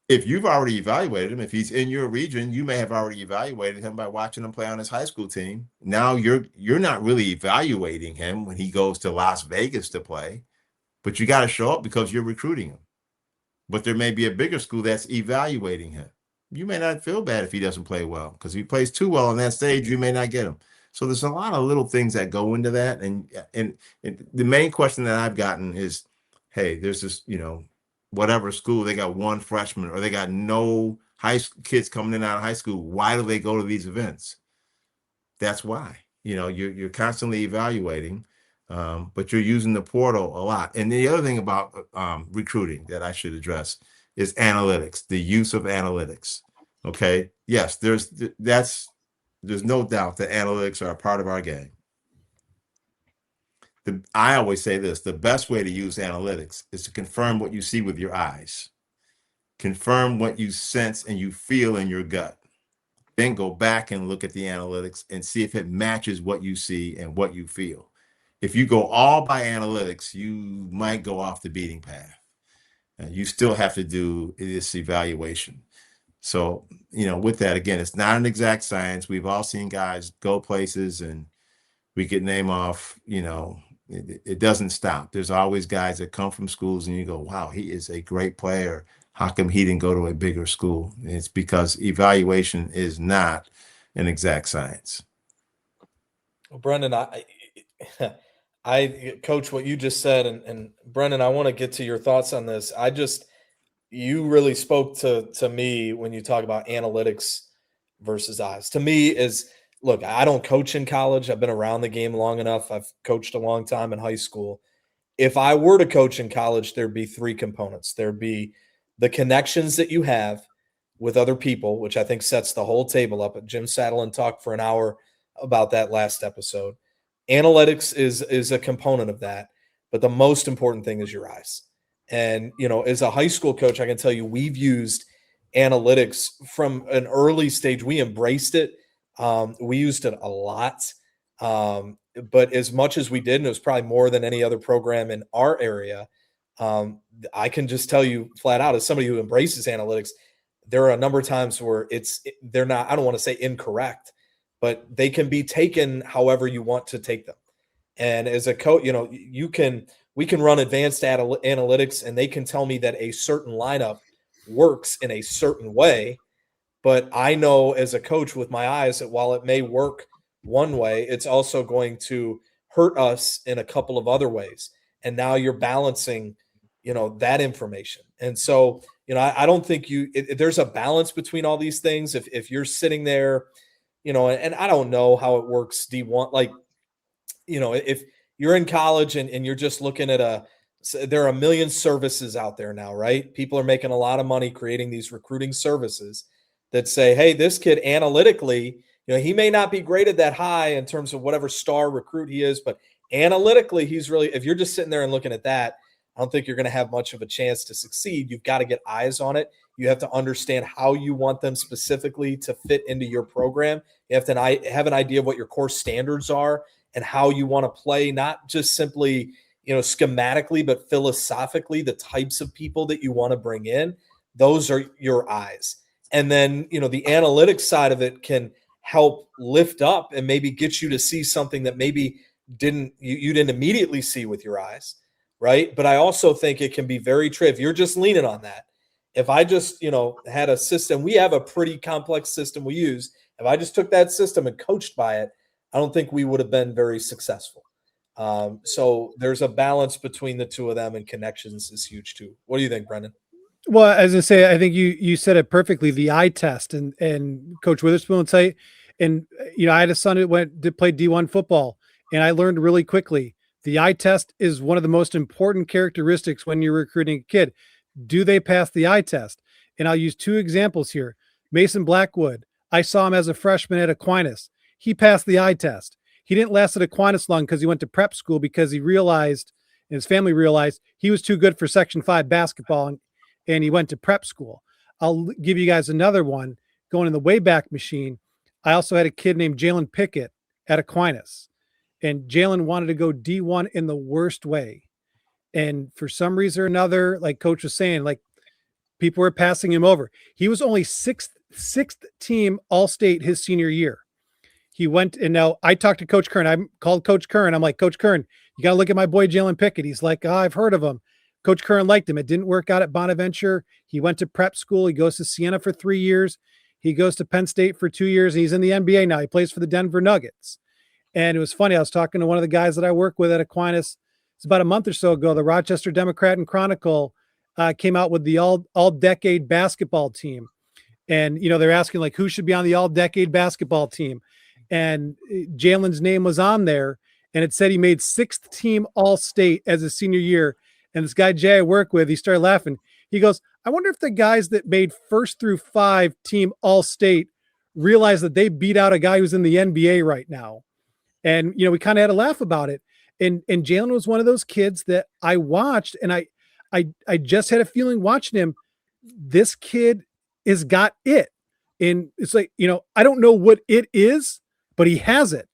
If you've already evaluated him, if he's in your region, you may have already evaluated him by watching him play on his high school team. Now you're not really evaluating him when he goes to Las Vegas to play, but you got to show up because you're recruiting him. But there may be a bigger school that's evaluating him. You may not feel bad if he doesn't play well because if he plays too well on that stage, you may not get him. So there's a lot of little things that go into that. And the main question that I've gotten is, hey, there's this, whatever school, they got one freshman or they got no kids coming in and out of high school. Why do they go to these events? That's why. You're constantly evaluating, but you're using the portal a lot. And the other thing about recruiting that I should address is analytics, the use of analytics. Okay. Yes, there's no doubt that analytics are a part of our game. I always say this, the best way to use analytics is to confirm what you see with your eyes. Confirm what you sense and you feel in your gut. Then go back and look at the analytics and see if it matches what you see and what you feel. If you go all by analytics, you might go off the beating path. You still have to do this evaluation. So, with that, again, it's not an exact science. We've all seen guys go places and we could name off, it doesn't stop. There's always guys that come from schools and you go, wow, he is a great player. How come he didn't go to a bigger school? And it's because evaluation is not an exact science. Well, Brendan, I coach what you just said, and Brendan, I want to get to your thoughts on this. You really spoke to me when you talk about analytics versus eyes. To me look, I don't coach in college. I've been around the game long enough. I've coached a long time in high school. If I were to coach in college, there'd be 3 components. There'd be the connections that you have with other people, which I think sets the whole table up. Jim Saddlein talked for an hour about that last episode. Analytics is a component of that, but the most important thing is your eyes. And, as a high school coach, I can tell you we've used analytics from an early stage. We embraced it. We used it a lot. But as much as we did, and it was probably more than any other program in our area, I can just tell you flat out, as somebody who embraces analytics, there are a number of times where they're not, I don't want to say incorrect, but they can be taken however you want to take them. And as a coach, we can run advanced analytics and they can tell me that a certain lineup works in a certain way. But I know as a coach with my eyes that while it may work one way, it's also going to hurt us in a couple of other ways. And now you're balancing, that information. And so, I don't think there's a balance between all these things. If you're sitting there, and I don't know how it works D1, like, if you're in college and you're just looking at there are a million services out there now, right? People are making a lot of money creating these recruiting services that say, hey, this kid analytically, he may not be graded that high in terms of whatever star recruit he is, but analytically, he's really, if you're just sitting there and looking at that, I don't think you're going to have much of a chance to succeed. You've got to get eyes on it. You have to understand how you want them specifically to fit into your program. You have to have an idea of what your core standards are and how you want to play, not just simply, schematically, but philosophically, the types of people that you want to bring in. Those are your eyes. And then, the analytics side of it can help lift up and maybe get you to see something that maybe you didn't immediately see with your eyes, right? But I also think it can be very true if you're just leaning on that. If I just, had a system, we have a pretty complex system we use. If I just took that system and coached by it, I don't think we would have been very successful. So there's a balance between the two of them, and connections is huge too. What do you think, Brendan? Well, as I say, I think you said it perfectly. The eye test, and Coach Witherspoon would say, and I had a son that played D1 football, and I learned really quickly the eye test is one of the most important characteristics when you're recruiting a kid. Do they pass the eye test? And I'll use two examples here. Mason Blackwood, I saw him as a freshman at Aquinas. He passed the eye test. He didn't last at Aquinas long because he went to prep school because he realized, and his family realized, he was too good for Section 5 basketball, and he went to prep school. I'll give you guys another one. Going in the Wayback Machine, I also had a kid named Jalen Pickett at Aquinas, and Jalen wanted to go D1 in the worst way. And for some reason or another, like Coach was saying, like people were passing him over. He was only sixth team All-State his senior year. He went, and now I talked to Coach Kern. I called Coach Kern. I'm like, Coach Kern, you got to look at my boy Jalen Pickett. He's like, I've heard of him. Coach Kern liked him. It didn't work out at Bonaventure. He went to prep school. He goes to Siena for 3 years. He goes to Penn State for 2 years. And he's in the NBA now. He plays for the Denver Nuggets. And it was funny. I was talking to one of the guys that I work with at Aquinas. It's about a month or so ago. The Rochester Democrat and Chronicle came out with the all-decade basketball team. And, they're asking, like, who should be on the all-decade basketball team? And Jalen's name was on there. And it said he made 6th team All-State as a senior year. And this guy, Jay, I work with, he started laughing. He goes, I wonder if the guys that made 1st through 5 team All-State realize that they beat out a guy who's in the NBA right now. And, we kind of had a laugh about it. And Jalen was one of those kids that I watched, and I just had a feeling watching him, this kid has got it. And it's like, I don't know what it is, but he has it.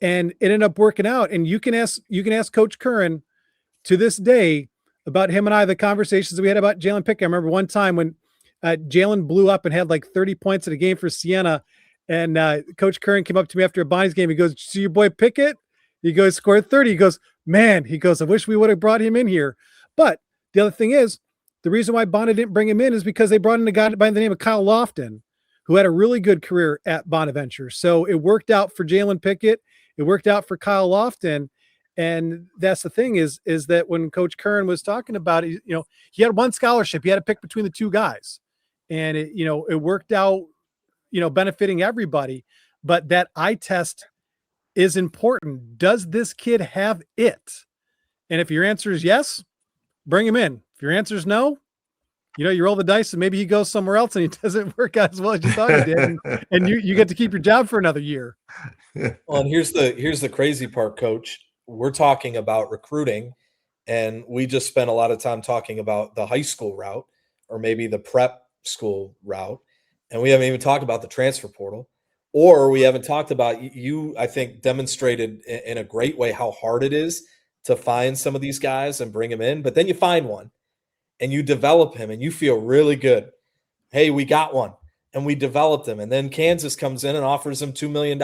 And it ended up working out. And you can ask Coach Curran to this day about him and I, the conversations we had about Jalen Pickett. I remember one time when Jalen blew up and had like 30 points in a game for Siena. And Coach Curran came up to me after a Bonnie's game. He goes, see your boy Pickett? He goes, scored 30. He goes, man, I wish we would have brought him in here. But the other thing is, the reason why Bona didn't bring him in is because they brought in a guy by the name of Kyle Lofton, who had a really good career at Bonaventure. So it worked out for Jalen Pickett. It worked out for Kyle Lofton. And that's the thing is that when Coach Curran was talking about it, he had one scholarship. He had to pick between the two guys. And it worked out, benefiting everybody. But that eye test is important. Does this kid have it? And if your answer is yes, bring him in. If your answer is no, you roll the dice and maybe he goes somewhere else and he doesn't work out as well as you thought he did. And you get to keep your job for another year. Well, and here's the crazy part, Coach. We're talking about recruiting, And we just spent a lot of time talking about the high school route or maybe the prep school route. And we haven't even talked about the transfer portal, or we haven't talked about you, I think, demonstrated in a great way how hard it is to find some of these guys and bring them in. But then you find one and you develop him and you feel really good. Hey, we got one and we developed him. And then Kansas comes in and offers him $2 million.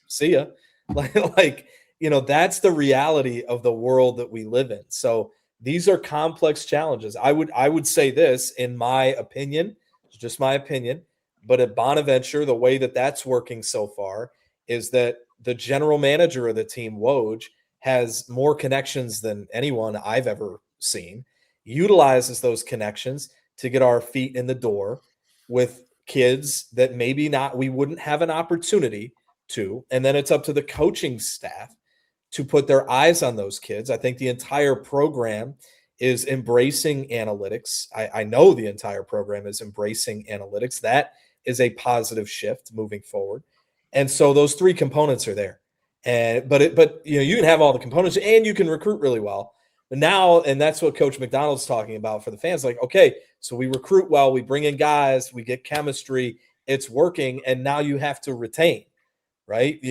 See ya. Like, that's the reality of the world that we live in. So these are complex challenges. I would say this, in my opinion, it's just my opinion, but at Bonaventure, the way that that's working so far is that the general manager of the team, Woj, has more connections than anyone I've ever seen, utilizes those connections to get our feet in the door with kids that maybe not, we wouldn't have an opportunity to. And then it's up to the coaching staff to put their eyes on those kids. I think the entire program is embracing analytics. I know the entire program is embracing analytics. That is a positive shift moving forward. And so those three components are there. But you can have all the components and you can recruit really well. But now, and that's what Coach MacDonald's talking about for the fans. Like, okay, so we recruit well, we bring in guys, we get chemistry, it's working, and now you have to retain. Right?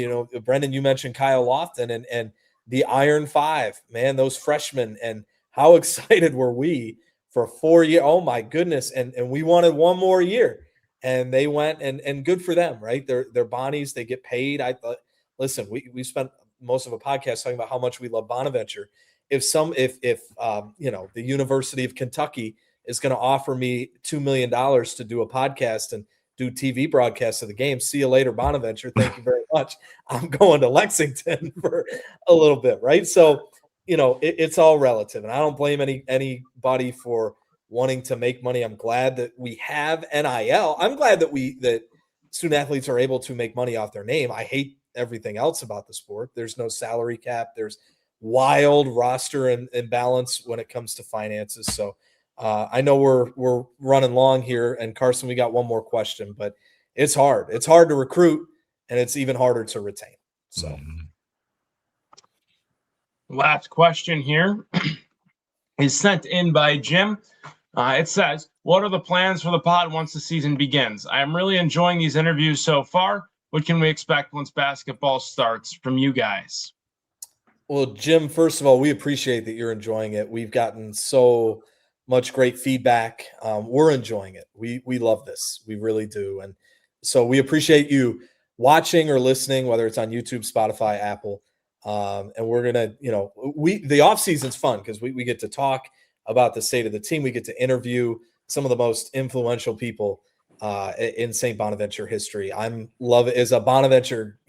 Brendan, you mentioned Kyle Lofton and the Iron Five, man, those freshmen, and how excited were we for 4 years? Oh my goodness. And we wanted one more year, and they went and good for them, right? They're Bonnies, they get paid. I thought, listen, we spent most of a podcast talking about how much we love Bonaventure. If the University of Kentucky is going to offer me $2 million to do a podcast and do TV broadcasts of the game, see you later, Bonaventure. Thank you very much. I'm going to Lexington for a little bit, right? So, it's all relative, and I don't blame anybody for wanting to make money. I'm glad that we have NIL. I'm glad that student athletes are able to make money off their name. I hate everything else about the sport. There's no salary cap. There's wild roster and imbalance when it comes to finances. So I know we're running long here, and Carson, we got one more question, but it's hard. It's hard to recruit, and it's even harder to retain. So, last question here is sent in by Jim. It says, "What are the plans for the pod once the season begins? I am really enjoying these interviews so far. What can we expect once basketball starts from you guys?" Well, Jim, first of all, we appreciate that you're enjoying it. We've gotten so much great feedback. We're enjoying it. We love this. We really do. And so we appreciate you watching or listening, whether it's on YouTube, Spotify, Apple. And we're going to, the off season's fun because we get to talk about the state of the team. We get to interview some of the most influential people in St. Bonaventure history. As a Bonaventure,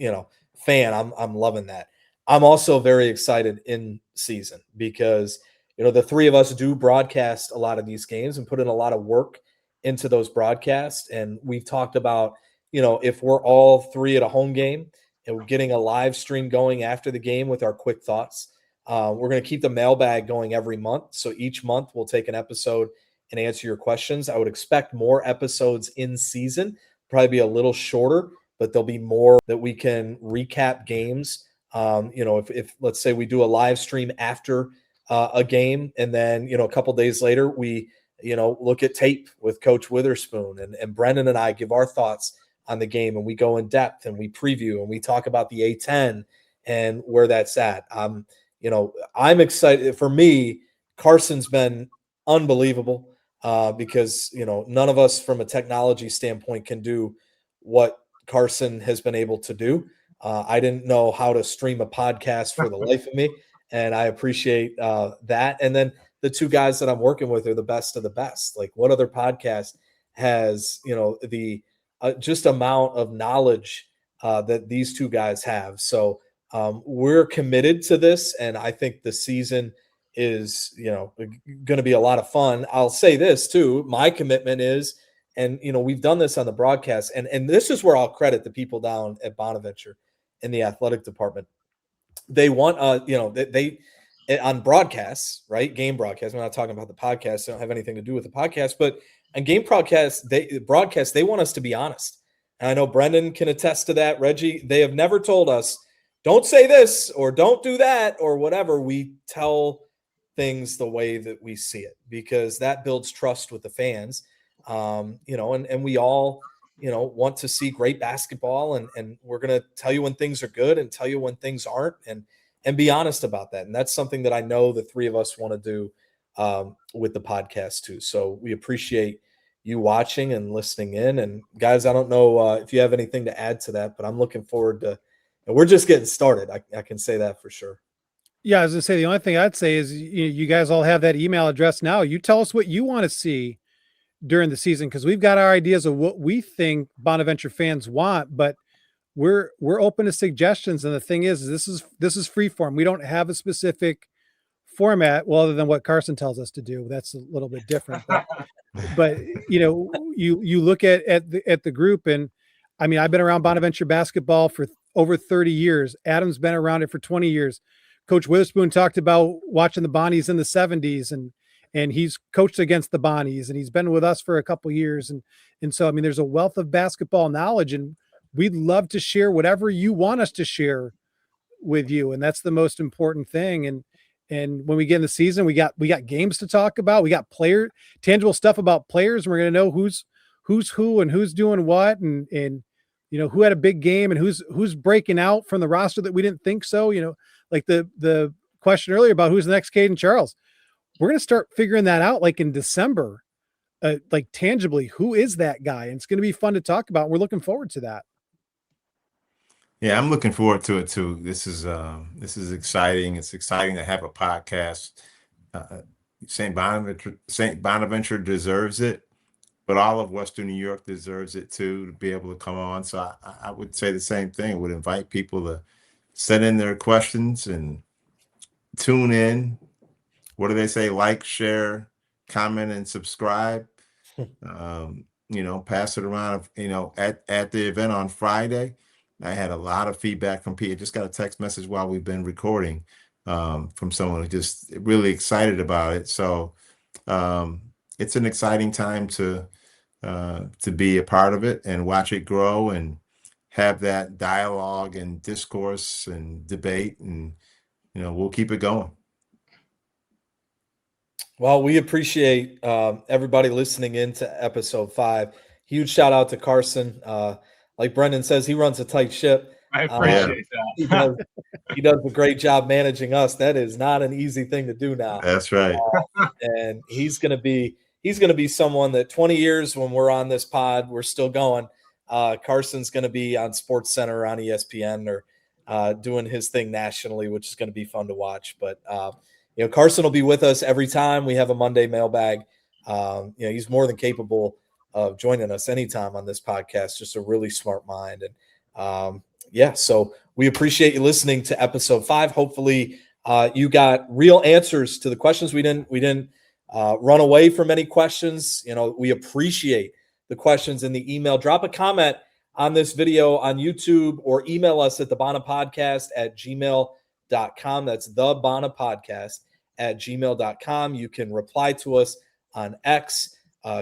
fan, I'm loving that. I'm also very excited in season because the three of us do broadcast a lot of these games and put in a lot of work into those broadcasts. And we've talked about, if we're all three at a home game and we're getting a live stream going after the game with our quick thoughts, we're going to keep the mailbag going every month. So each month we'll take an episode and answer your questions. I would expect more episodes in season, probably be a little shorter, but there'll be more that we can recap games. If let's say we do a live stream after a game, and then, a couple days later, we, look at tape with Coach Witherspoon and Brendan and I give our thoughts on the game, and we go in depth and we preview and we talk about the A10 and where that's at. I'm excited. For me, Carson's been unbelievable because, none of us from a technology standpoint can do what Carson has been able to do. I didn't know how to stream a podcast for the life of me. And I appreciate that. And then the two guys that I'm working with are the best of the best. Like, what other podcast has, the just amount of knowledge that these two guys have. So we're committed to this. And I think the season is, going to be a lot of fun. I'll say this too. My commitment is, and, we've done this on the broadcast, and this is where I'll credit the people down at Bonaventure in the athletic department. They want, they on broadcasts, right? Game broadcasts. We're not talking about the podcast. They don't have anything to do with the podcast, but on game broadcasts, they want us to be honest. And I know Brendan can attest to that. Reggie, they have never told us, don't say this or don't do that or whatever. We tell things the way that we see it, because that builds trust with the fans. And we all, want to see great basketball, and we're going to tell you when things are good and tell you when things aren't, and be honest about that. And that's something that I know the three of us want to do with the podcast too. So we appreciate you watching and listening in. And guys, I don't know if you have anything to add to that, but I'm looking forward to, and we're just getting started. I can say that for sure. Yeah, I was gonna say the only thing I'd say is you guys all have that email address now. You tell us what you want to see during the season, because we've got our ideas of what we think Bonaventure fans want, but we're open to suggestions. And the thing is this is free form. We don't have a specific format, well, other than what Carson tells us to do. That's a little bit different. But you look at the group, and I mean, I've been around Bonaventure basketball for over 30 years. Adam's been around it for 20 years. Coach Witherspoon talked about watching the Bonnies in the 70s, and he's coached against the Bonnies, and he's been with us for a couple years. And so, I mean, there's a wealth of basketball knowledge, and we'd love to share whatever you want us to share with you. And that's the most important thing. And when we get in the season, we got games to talk about. We got tangible stuff about players. And we're going to know who's who and who's doing what, and who had a big game and who's breaking out from the roster that we didn't think so. Like the question earlier about who's the next Caden Charles. We're going to start figuring that out like in December, like tangibly, who is that guy? And it's going to be fun to talk about. We're looking forward to that. Yeah, I'm looking forward to it too. This is exciting. It's exciting to have a podcast. St. Bonaventure deserves it, but all of Western New York deserves it too, to be able to come on. So I would say the same thing. I would invite people to send in their questions and tune in. What do they say? Like, share, comment, and subscribe. Pass it around. At the event on Friday, I had a lot of feedback from people. Just got a text message while we've been recording from someone who just really excited about it. So it's an exciting time to be a part of it and watch it grow and have that dialogue and discourse and debate, and we'll keep it going. Well, we appreciate everybody listening into episode 5. Huge shout out to Carson. Like Brendan says, he runs a tight ship. I appreciate that. He does a great job managing us. That is not an easy thing to do now. That's right. And he's going to be someone that 20 years when we're on this pod, we're still going. Carson's going to be on Sports Center on ESPN or doing his thing nationally, which is going to be fun to watch. But Carson will be with us every time we have a Monday mailbag. He's more than capable of joining us anytime on this podcast. Just a really smart mind. And so we appreciate you listening to episode 5. Hopefully you got real answers to the questions. We didn't run away from any questions. We appreciate the questions in the email. Drop a comment on this video on YouTube or email us at thebonapodcast@gmail.com. That's thebonapodcast@gmail.com. You can reply to us on X.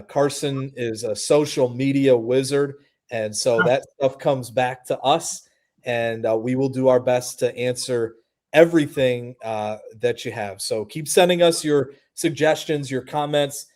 Carson is a social media wizard, and so that stuff comes back to us, and we will do our best to answer everything that you have. So keep sending us your suggestions, your comments.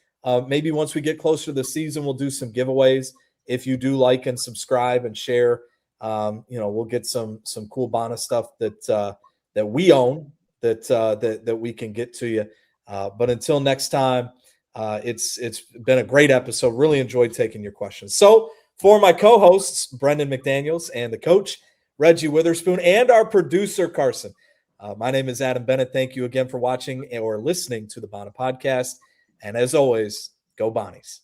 Maybe once we get closer to the season, we'll do some giveaways. If you do like and subscribe and share, we'll get some cool Bona stuff that we own that we can get to you. But until next time, it's been a great episode. Really enjoyed taking your questions. So for my co-hosts, Brendan McDaniels and the coach, Reggie Witherspoon, and our producer, Carson, my name is Adam Bennett. Thank you again for watching or listening to the Bona Podcast. And as always, go Bonnies.